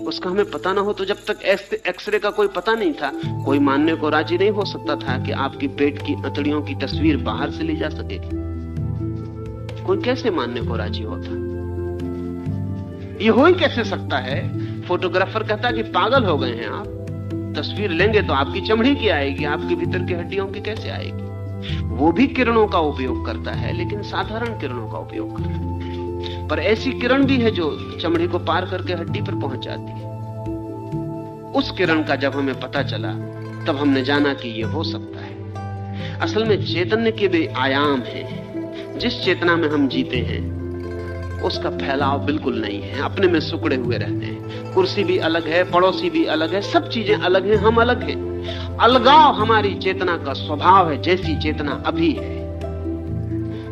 B: उसका हमें पता ना हो तो जब तक एक्सरे का कोई पता नहीं था, कोई मानने को राजी नहीं हो सकता था कि आपकी पेट की अंतड़ियों की तस्वीर बाहर से ली जा सकेगी। कोई कैसे मानने को राजी होता? ये हो ही कैसे सकता है? फोटोग्राफर कहता कि पागल हो गए हैं आप, तस्वीर लेंगे तो आपकी चमड़ी की आएगी, आपके भीतर की हड्डियों की कैसे आएगी? वो भी किरणों का उपयोग करता है, लेकिन साधारण किरणों का उपयोग करता है। पर ऐसी किरण भी है जो चमड़ी को पार करके हड्डी पर पहुंच जाती है। उस किरण का जब हमें पता चला तब हमने जाना कि यह हो सकता है। असल में चैतन्य के भी आयाम हैं। जिस चेतना में हम जीते हैं उसका फैलाव बिल्कुल नहीं है, अपने में सुकड़े हुए रहते हैं। कुर्सी भी अलग है, पड़ोसी भी अलग है, सब चीजें अलग हैं, हम अलग हैं। अलगाव हमारी चेतना का स्वभाव है, जैसी चेतना अभी है।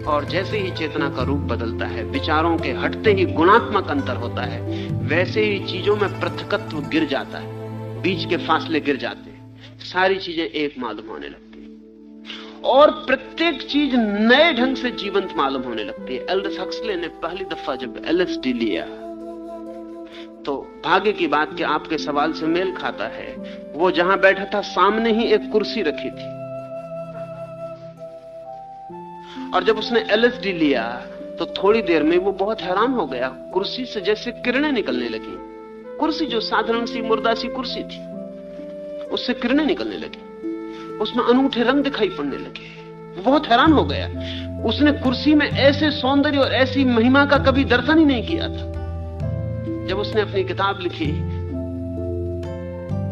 B: और जैसे ही चेतना का रूप बदलता है, विचारों के हटते ही गुणात्मक अंतर होता है, वैसे ही चीजों में पृथकत्व गिर जाता है, बीच के फासले गिर जाते हैं, सारी चीजें एक मालूम होने लगती है और प्रत्येक चीज नए ढंग से जीवंत मालूम होने लगती है। एल्डस हक्सले ने पहली दफा जब LSD लिया तो भाग्य की बात कि आपके सवाल से मेल खाता है, वो जहां बैठा था सामने ही एक कुर्सी रखी थी। और जब उसने LSD लिया तो थोड़ी देर में वो बहुत हैरान हो गया, कुर्सी से जैसे किरणें निकलने लगी। कुर्सी जो साधारण सी मुर्दा सी कुर्सी थी, उससे किरणें निकलने लगी, उसमें अनूठे रंग दिखाई पड़ने लगे। वो बहुत हैरान हो गया। उसने कुर्सी में ऐसे सौंदर्य और ऐसी महिमा का कभी दर्शन ही नहीं किया था। जब उसने अपनी किताब लिखी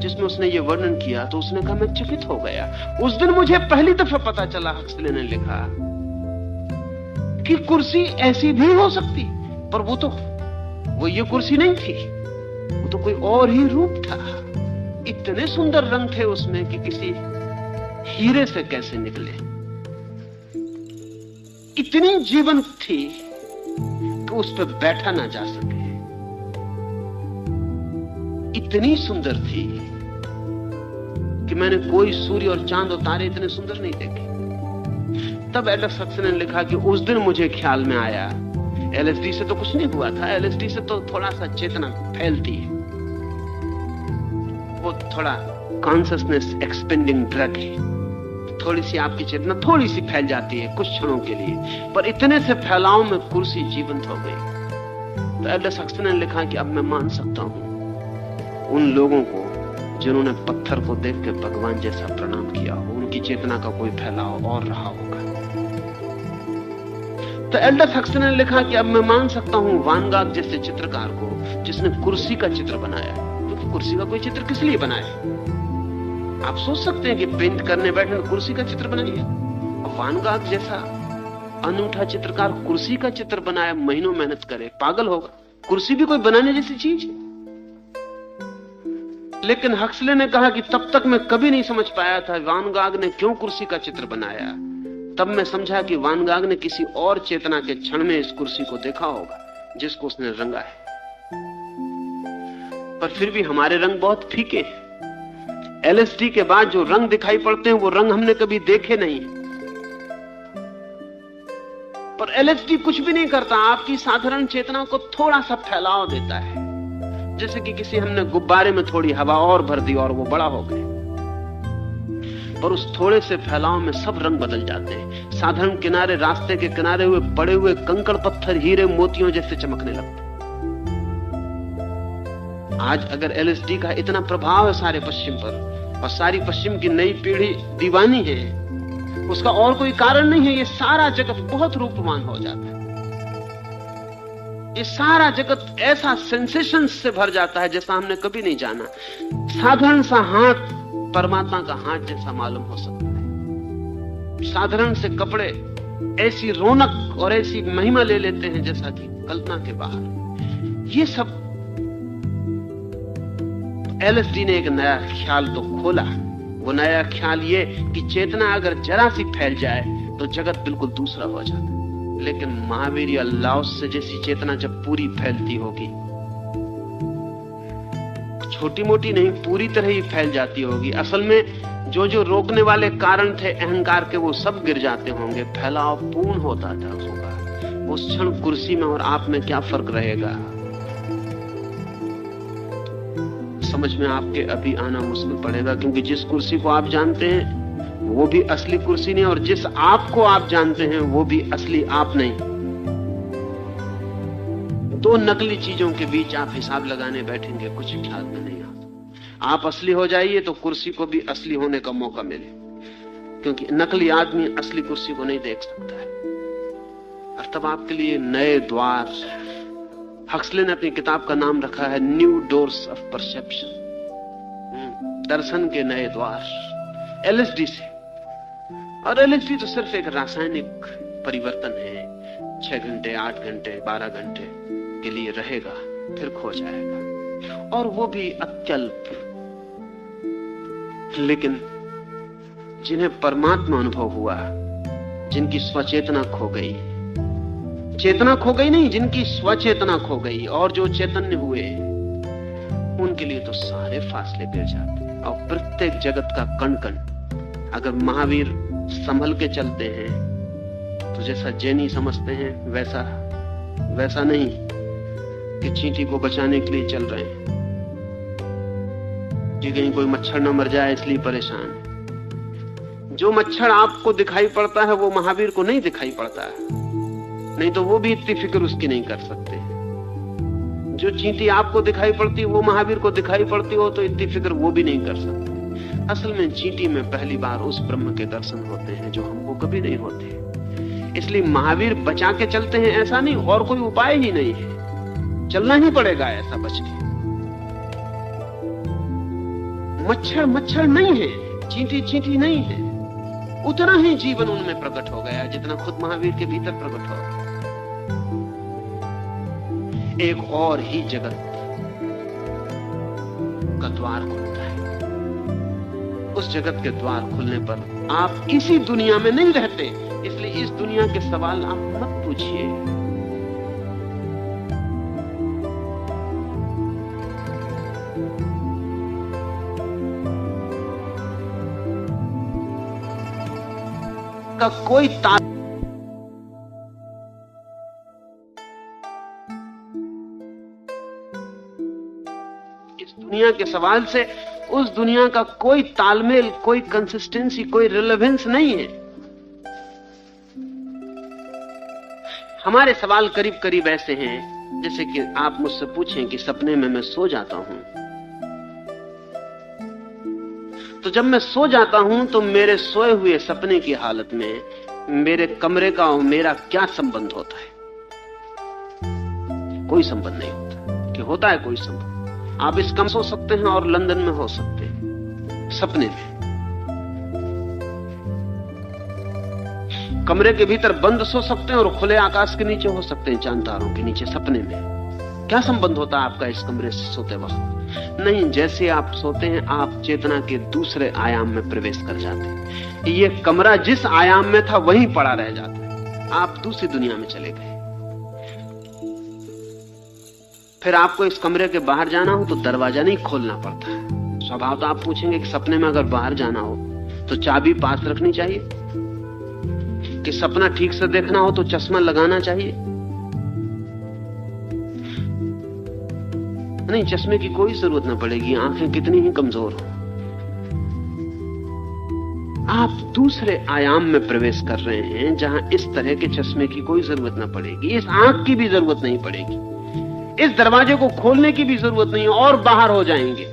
B: जिसमें उसने ये वर्णन किया तो उसने कहा मैं चकित हो गया। उस दिन मुझे पहली दफा पता चला, हक्सले ने लिखा, कि कुर्सी ऐसी भी हो सकती। पर वो ये कुर्सी नहीं थी, वो तो कोई और ही रूप था। इतने सुंदर रंग थे उसमें कि किसी हीरे से कैसे निकले। इतनी जीवंत थी कि उस पर बैठा ना जा सके। इतनी सुंदर थी कि मैंने कोई सूर्य और चांद और तारे इतने सुंदर नहीं देखे। तब एल्डस हक्सले ने लिखा कि उस दिन मुझे ख्याल में आया, LSD से तो कुछ नहीं हुआ था, LSD से तो थोड़ा सा चेतना फैलती है, वो थोड़ा कॉन्शियसनेस एक्सपेंडिंग ड्रग है। थोड़ी सी आपकी चेतना थोड़ी सी फैल जाती है कुछ क्षणों के लिए, पर इतने से फैलाव में कुर्सी जीवंत हो गई। तो एल्डस हक्सले ने लिखा कि अब मैं मान सकता हूं उन लोगों को जिन्होंने पत्थर को देख के भगवान जैसा प्रणाम किया हो, उनकी चेतना का कोई फैलाव और रहा होगा। तो एल्डस हक्सले ने लिखा कि अब मैं मान सकता हूं वान गॉग जैसे चित्रकार को जिसने कुर्सी का चित्र बनाया, क्योंकि कुर्सी का कोई चित्र किस लिए बनाया? आप सोच सकते हैं कि पेंट करने बैठे कुर्सी का चित्र बनाइए। वान गॉग जैसा अनूठा चित्रकार कुर्सी का चित्र बनाया, महीनों मेहनत करे, पागल होगा। कुर्सी भी कोई बनाने जैसी चीज है। लेकिन हक्सले ने कहा कि तब तक मैं कभी नहीं समझ पाया था वान गाग ने क्यों कुर्सी का चित्र बनाया। तब मैं समझा कि वान गाग ने किसी और चेतना के क्षण में इस कुर्सी को देखा होगा जिसको उसने रंगा है। पर फिर भी हमारे रंग बहुत फीके हैं। एलएसडी के बाद जो रंग दिखाई पड़ते हैं वो रंग हमने कभी देखे नहीं। पर एलएसडी कुछ भी नहीं करता, आपकी साधारण चेतना को थोड़ा सा फैलाव देता है, जैसे कि किसी हमने गुब्बारे में थोड़ी हवा और भर दी और वो बड़ा हो गया। पर उस थोड़े से फैलाव में सब रंग बदल जाते हैं। साधारण किनारे, रास्ते के किनारे हुए पड़े हुए कंकड़ पत्थर हीरे मोतियों जैसे चमकने लगते। आज अगर एलएसडी का इतना प्रभाव है सारे पश्चिम पर और सारी पश्चिम की नई पीढ़ी दीवानी है, उसका और कोई कारण नहीं है। ये सारा जगत बहुत रूपवान हो जाता है। ये सारा जगत ऐसा सेंसेशन से भर जाता है जैसा हमने कभी नहीं जाना। साधारण सा हाथ परमात्मा का हाथ जैसा मालूम हो सकता है। साधारण से कपड़े ऐसी रौनक और ऐसी महिमा ले लेते हैं जैसा कि कल्पना के बाहर। ये सब एलएसडी ने एक नया ख्याल तो खोला। वो नया ख्याल ये कि चेतना अगर जरा सी फैल जाए तो जगत बिल्कुल दूसरा हो जाता है। लेकिन महावीर या लाओस से जैसी चेतना जब पूरी फैलती होगी, छोटी मोटी नहीं पूरी तरह ही फैल जाती होगी, असल में जो जो रोकने वाले कारण थे अहंकार के वो सब गिर जाते होंगे। फैलाव पूर्ण होता होगा। उस क्षण कुर्सी में और आप में क्या फर्क रहेगा, समझ में आपके अभी आना मुश्किल पड़ेगा। क्योंकि जिस कुर्सी को आप जानते हैं वो भी असली कुर्सी नहीं, और जिस आपको आप जानते हैं वो भी असली आप नहीं। दो नकली चीजों के बीच आप हिसाब लगाने बैठेंगे, कुछ ख्याल में नहीं आता। आप असली हो जाइए तो कुर्सी को भी असली होने का मौका मिले, क्योंकि नकली आदमी असली कुर्सी को नहीं देख सकता है। और तब आपके लिए नए द्वार, हक्सले ने अपनी किताब का नाम रखा है न्यू डोर्स ऑफ परसेप्शन, दर्शन के नए द्वार, एलएसडी से। और एलएसडी तो सिर्फ एक रासायनिक परिवर्तन है। 6 घंटे, 8 घंटे, 12 घंटे के लिए रहेगा, फिर खो जाएगा, और वो भी अत्यल्प। लेकिन जिन्हें परमात्मा अनुभव हुआ, जिनकी स्वचेतना खो गई, चेतना खो गई नहीं, जिनकी स्वचेतना खो गई और जो चैतन्य हुए, उनके लिए तो सारे फासले गिर जाते हैं। और प्रत्येक जगत का कण कण अगर महावीर संभल के चलते हैं तो जैसा जैनी समझते हैं वैसा नहीं कि चींटी को बचाने के लिए चल रहे हैं कि कहीं कोई मच्छर न मर जाए इसलिए परेशान है। जो मच्छर आपको दिखाई पड़ता है वो महावीर को नहीं दिखाई पड़ता है, नहीं तो वो भी इतनी फिक्र उसकी नहीं कर सकते। जो चींटी आपको दिखाई पड़ती है वो महावीर को दिखाई पड़ती हो तो इतनी फिक्र वो भी नहीं कर सकते। असल में चींटी में पहली बार उस ब्रह्म के दर्शन होते हैं जो हमको कभी नहीं होते। इसलिए महावीर बचा के चलते हैं, ऐसा नहीं, और कोई उपाय ही नहीं है, चलना ही पड़ेगा ऐसा बच के। मच्छर नहीं है, चींटी नहीं है, उतना ही जीवन उनमें प्रकट हो गया जितना खुद महावीर के भीतर प्रकट हो गया। एक और ही जगत का द्वार खुलता है। उस जगत के द्वार खुलने पर आप इसी दुनिया में नहीं रहते, इसलिए इस दुनिया के सवाल आप मत पूछिए। का कोई इस दुनिया के सवाल से उस दुनिया का कोई तालमेल, कोई कंसिस्टेंसी, कोई रिलेवेंस नहीं है। हमारे सवाल करीब करीब ऐसे हैं जैसे कि आप मुझसे पूछें कि सपने में मैं सो जाता हूं, तो जब मैं सो जाता हूं तो मेरे सोए हुए सपने की हालत में मेरे कमरे का और मेरा क्या संबंध होता है? कोई संबंध नहीं होता। कि होता है कोई संबंध? आप इस कम सो सकते हैं और लंदन में हो सकते हैं सपने में। कमरे के भीतर बंद सो सकते हैं और खुले आकाश के नीचे हो सकते हैं, चांद तारों के नीचे, सपने में। क्या संबंध होता है आपका इस कमरे से सोते वक्त? नहीं, जैसे आप सोते हैं आप चेतना के दूसरे आयाम में प्रवेश कर जाते हैं। ये कमरा जिस आयाम में था वहीं पड़ा रह जाता है, आप दूसरी दुनिया में चले गए। फिर आपको इस कमरे के बाहर जाना हो तो दरवाजा नहीं खोलना पड़ता है। स्वभाव तो आप पूछेंगे कि सपने में अगर बाहर जाना हो तो चाबी पास रखनी चाहिए, कि सपना ठीक से देखना हो तो चश्मा लगाना चाहिए। नहीं, चश्मे की कोई जरूरत ना पड़ेगी, आंखें कितनी ही कमजोर हो। आप दूसरे आयाम में प्रवेश कर रहे हैं जहां इस तरह के चश्मे की कोई जरूरत ना पड़ेगी, इस आंख की भी जरूरत नहीं पड़ेगी, इस दरवाजे को खोलने की भी जरूरत नहीं, और बाहर हो जाएंगे।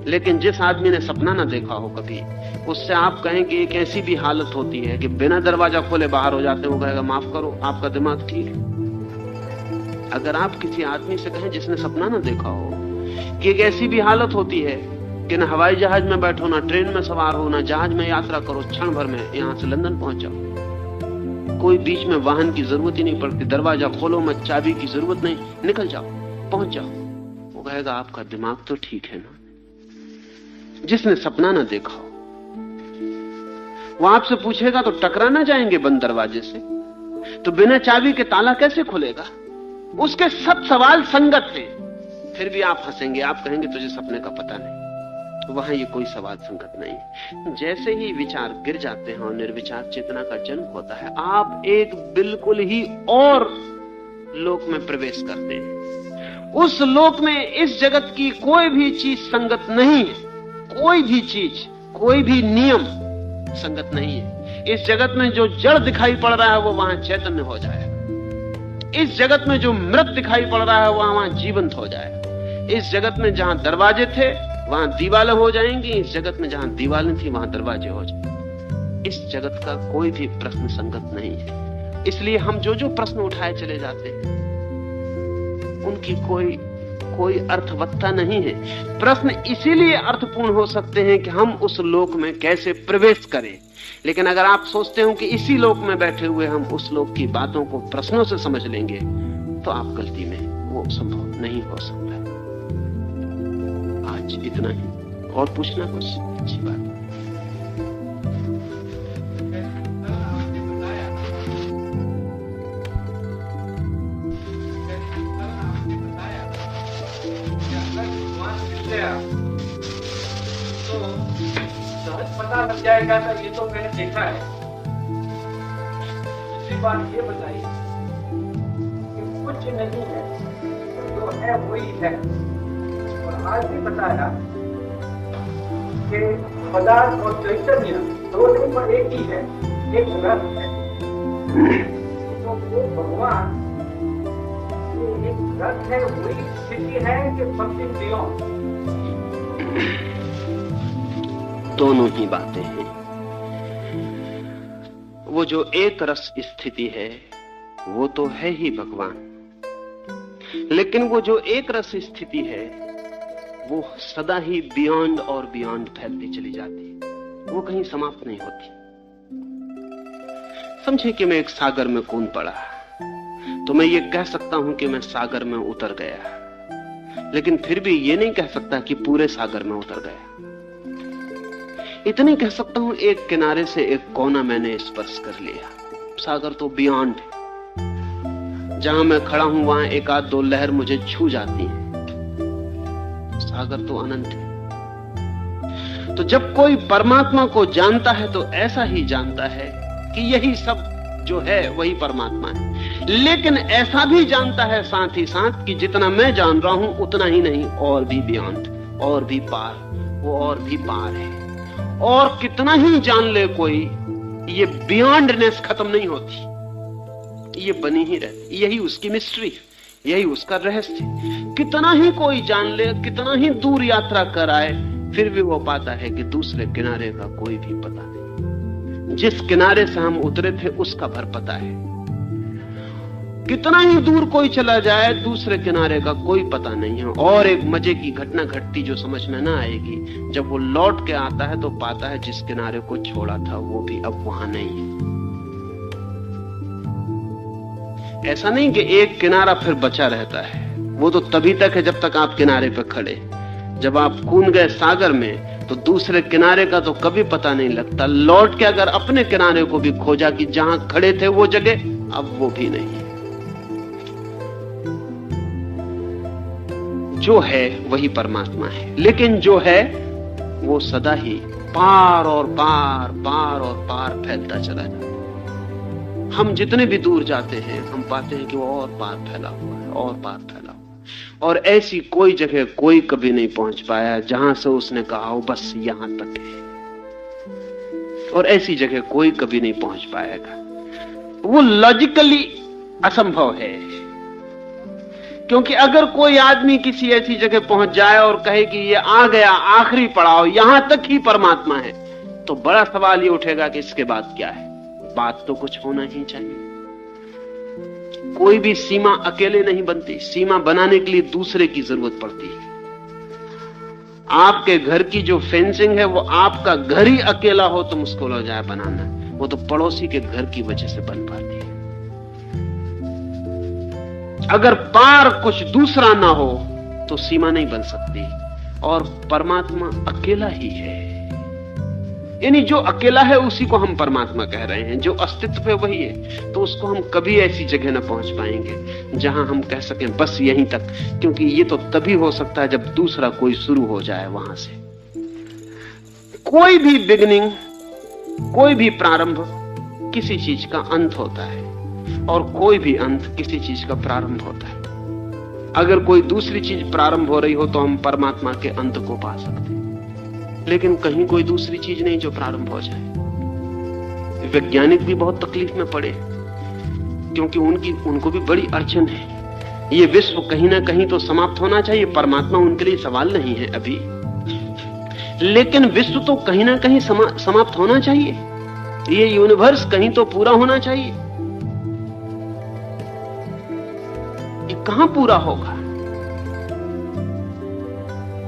B: लेकिन जिस आदमी ने सपना ना देखा हो कभी, उससे आप कहें कि एक ऐसी भी हालत होती है कि बिना दरवाजा खोले बाहर हो जाते हैं, वो कहेगा माफ करो आपका दिमाग ठीक है। अगर आप किसी आदमी से कहें जिसने सपना ना देखा हो कि एक ऐसी भी हालत होती है कि ना हवाई जहाज में बैठो, ना ट्रेन में सवार हो, ना जहाज में यात्रा करो, क्षण भर में यहां से लंदन पहुंच जाओ, कोई बीच में वाहन की जरूरत ही नहीं पड़ती, दरवाजा खोलो मत, चाबी की जरूरत नहीं, निकल जाओ, पहुंच जाओ, वो कहेगा आपका दिमाग तो ठीक है ना। जिसने सपना ना देखा हो वो आपसे पूछेगा तो टकरा ना जाएंगे बंद दरवाजे से, तो बिना चाबी के ताला कैसे खुलेगा? उसके सब सवाल संगत हैं, फिर भी आप हंसेंगे, आप कहेंगे तुझे सपने का पता नहीं। तो वहां ये कोई सवाल संगत नहीं। जैसे ही विचार गिर जाते हैं और निर्विचार चेतना का जन्म होता है, आप एक बिल्कुल ही और लोक में प्रवेश करते हैं। उस लोक में इस जगत की कोई भी चीज संगत नहीं है, कोई भी चीज, कोई भी नियम संगत नहीं है। इस जगत में जो जड़ दिखाई पड़ रहा है वो वहां चैतन्य हो जाएगा। इस जगत में जो मृत दिखाई पड़ रहा है वहां जीवंत हो जाएगा। इस जगत में जहां दरवाजे थे वहां दीवालें हो जाएंगी, इस जगत में जहां दीवालें थी वहां दरवाजे हो जाएंगे। इस जगत का कोई भी प्रश्न संगत नहीं है। इसलिए हम जो जो प्रश्न उठाए चले जाते हैं उनकी कोई अर्थवत्ता नहीं है। प्रश्न इसीलिए अर्थपूर्ण हो सकते हैं कि हम उस लोक में कैसे प्रवेश करें। लेकिन अगर आप सोचते हो कि इसी लोक में बैठे हुए हम उस लोक की बातों को प्रश्नों से समझ लेंगे, तो आप गलती में, वो संभव नहीं हो सकता। आज इतना ही, और पूछना कुछ अच्छी बात।
D: तो सहज पता लग जाएगा था, ये तो मैंने देखा है। दूसरी बात ये बताइए कि कुछ नहीं है, जो है वही है। और आज भी बताया कि पदार्थ और चैतन्य दो नहीं पर एक ही है, एक रस है। तो वो भगवान एक रस है, वही स्थिति है कि समथिंग बियॉन्ड।
B: दोनों ही बातें हैं। वो जो एक रस स्थिति है वो तो है ही भगवान, लेकिन वो जो एक रस स्थिति है वो सदा ही बियॉन्ड और बियॉन्ड फैलती चली जाती है, वो कहीं समाप्त नहीं होती। समझे कि मैं एक सागर में कूद पड़ा, तो मैं ये कह सकता हूं कि मैं सागर में उतर गया, लेकिन फिर भी ये नहीं कह सकता कि पूरे सागर में उतर गया। इतनी कह सकता हूं एक किनारे से एक कोना मैंने स्पर्श कर लिया। सागर तो बियॉन्ड है, जहां मैं खड़ा हूं वहां एक आध दो लहर मुझे छू जाती है। सागर तो अनंत है। तो जब कोई परमात्मा को जानता है तो ऐसा ही जानता है कि यही सब जो है वही परमात्मा है, लेकिन ऐसा भी जानता है साथ ही साथ कि जितना मैं जान रहा हूं उतना ही नहीं, और भी बियॉन्ड, और भी पार, वो और भी पार है। और कितना ही जान ले कोई, ये बियॉन्डनेस खत्म नहीं होती, ये बनी ही रहती। यही उसकी मिस्ट्री, यही उसका रहस्य। कितना ही कोई जान ले, कितना ही दूर यात्रा कराए, फिर भी वो पाता है कि दूसरे किनारे का कोई भी पता नहीं। जिस किनारे से हम उतरे थे उसका भर पता है। कितना ही दूर कोई चला जाए, दूसरे किनारे का कोई पता नहीं है। और एक मजे की घटना घटती जो समझ में ना आएगी, जब वो लौट के आता है तो पाता है जिस किनारे को छोड़ा था वो भी अब वहां नहीं है। ऐसा नहीं कि एक किनारा फिर बचा रहता है, वो तो तभी तक है जब तक आप किनारे पे खड़े। जब आप कूद गए सागर में तो दूसरे किनारे का तो कभी पता नहीं लगता। लौट के अगर अपने किनारे को भी खोजा कि जहां खड़े थे वो जगह, अब वो भी नहीं। जो है वही परमात्मा है, लेकिन जो है वो सदा ही पार और पार, पार और पार फैलता चला जाता है। हम जितने भी दूर जाते हैं हम पाते हैं कि वो और पार फैला हुआ है, और पार फैला हुआ है। और ऐसी कोई जगह कोई कभी नहीं पहुंच पाया जहां से उसने कहा हो बस यहां तक है, और ऐसी जगह कोई कभी नहीं पहुंच पाएगा। वो लॉजिकली असंभव है, क्योंकि अगर कोई आदमी किसी ऐसी जगह पहुंच जाए और कहे कि ये आ गया आखिरी पड़ाव, यहां तक ही परमात्मा है, तो बड़ा सवाल ये उठेगा कि इसके बाद क्या है। बात तो कुछ होना ही चाहिए। कोई भी सीमा अकेले नहीं बनती, सीमा बनाने के लिए दूसरे की जरूरत पड़ती है। आपके घर की जो फेंसिंग है वो आपका घर ही अकेला हो तो मुश्किल हो जाए बनाना, वो तो पड़ोसी के घर की वजह से बन पाती है। अगर पार कुछ दूसरा ना हो तो सीमा नहीं बन सकती, और परमात्मा अकेला ही है। यानी जो अकेला है उसी को हम परमात्मा कह रहे हैं, जो अस्तित्व है वही है। तो उसको हम कभी ऐसी जगह ना पहुंच पाएंगे जहां हम कह सकें बस यहीं तक, क्योंकि ये तो तभी हो सकता है जब दूसरा कोई शुरू हो जाए वहां से। कोई भी बिगिनिंग, कोई भी प्रारंभ किसी चीज का अंत होता है, और कोई भी अंत किसी चीज का प्रारंभ होता है। अगर कोई दूसरी चीज प्रारंभ हो रही हो तो हम परमात्मा के अंत को पा सकते हैं, लेकिन कहीं कोई दूसरी चीज नहीं जो प्रारंभ हो जाए। वैज्ञानिक भी बहुत तकलीफ में पड़े, क्योंकि उनको भी बड़ी अड़चन है। ये विश्व कहीं ना कहीं तो समाप्त होना चाहिए, परमात्मा उनके लिए सवाल नहीं है अभी, लेकिन विश्व तो कहीं ना कहीं समाप्त होना चाहिए। ये यूनिवर्स कहीं तो पूरा होना चाहिए। ये कहां पूरा होगा?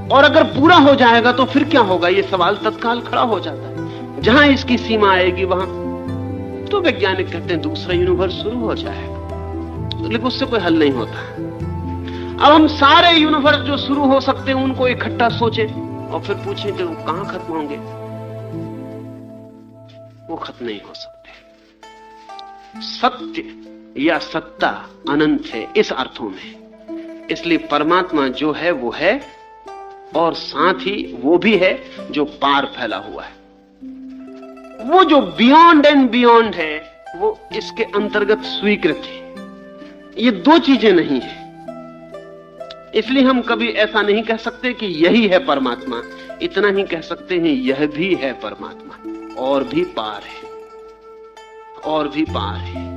B: और अगर पूरा हो जाएगा तो फिर क्या होगा? ये सवाल तत्काल खड़ा हो जाता है। जहां इसकी सीमा आएगी वहां तो वैज्ञानिक कहते हैं दूसरा यूनिवर्स शुरू हो जाएगा, लेकिन उससे कोई हल नहीं होता। अब हम सारे यूनिवर्स जो शुरू हो सकते हैं उनको इकट्ठा सोचें और फिर पूछें कि वो कहां खत्म होंगे। वो खत्म नहीं हो सकते। सत्य या सत्ता अनंत है इस अर्थों में। इसलिए परमात्मा जो है वो है, और साथ ही वो भी है जो पार फैला हुआ है। वो जो बियॉन्ड एंड बियॉन्ड है वो इसके अंतर्गत स्वीकृत है। ये दो चीजें नहीं है। इसलिए हम कभी ऐसा नहीं कह सकते कि यही है परमात्मा, इतना ही कह सकते हैं यह भी है परमात्मा, और भी पार है, और भी पार है।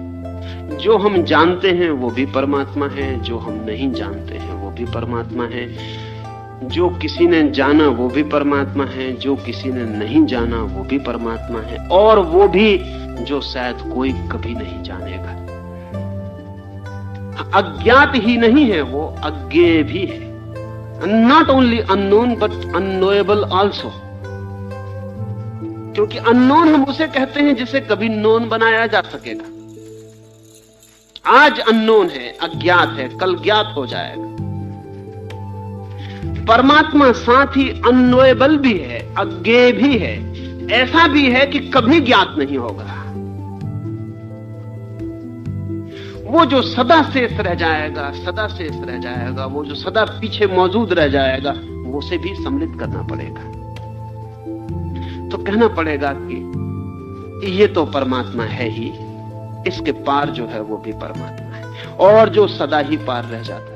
B: जो हम जानते हैं वो भी परमात्मा है, जो हम नहीं जानते हैं वो भी परमात्मा है। जो किसी ने जाना वो भी परमात्मा है, जो किसी ने नहीं जाना वो भी परमात्मा है, और वो भी जो शायद कोई कभी नहीं जानेगा। अज्ञात ही नहीं है, वो अज्ञेय भी है। Not only unknown but unknowable also, क्योंकि अननोन हम उसे कहते हैं जिसे कभी नोन बनाया जा सकेगा। आज अननोन है, अज्ञात है, कल ज्ञात हो जाएगा। परमात्मा साथ ही अननोएबल भी है, अज्ञेय भी है, ऐसा भी है कि कभी ज्ञात नहीं होगा। वो जो सदा शेष रह जाएगा, सदा शेष रह जाएगा, वो जो सदा पीछे मौजूद रह जाएगा, वो से भी सम्मिलित करना पड़ेगा। तो कहना पड़ेगा कि ये तो परमात्मा है ही, इसके पार जो है वो भी परमात्मा है, और जो सदा ही पार रह जाता है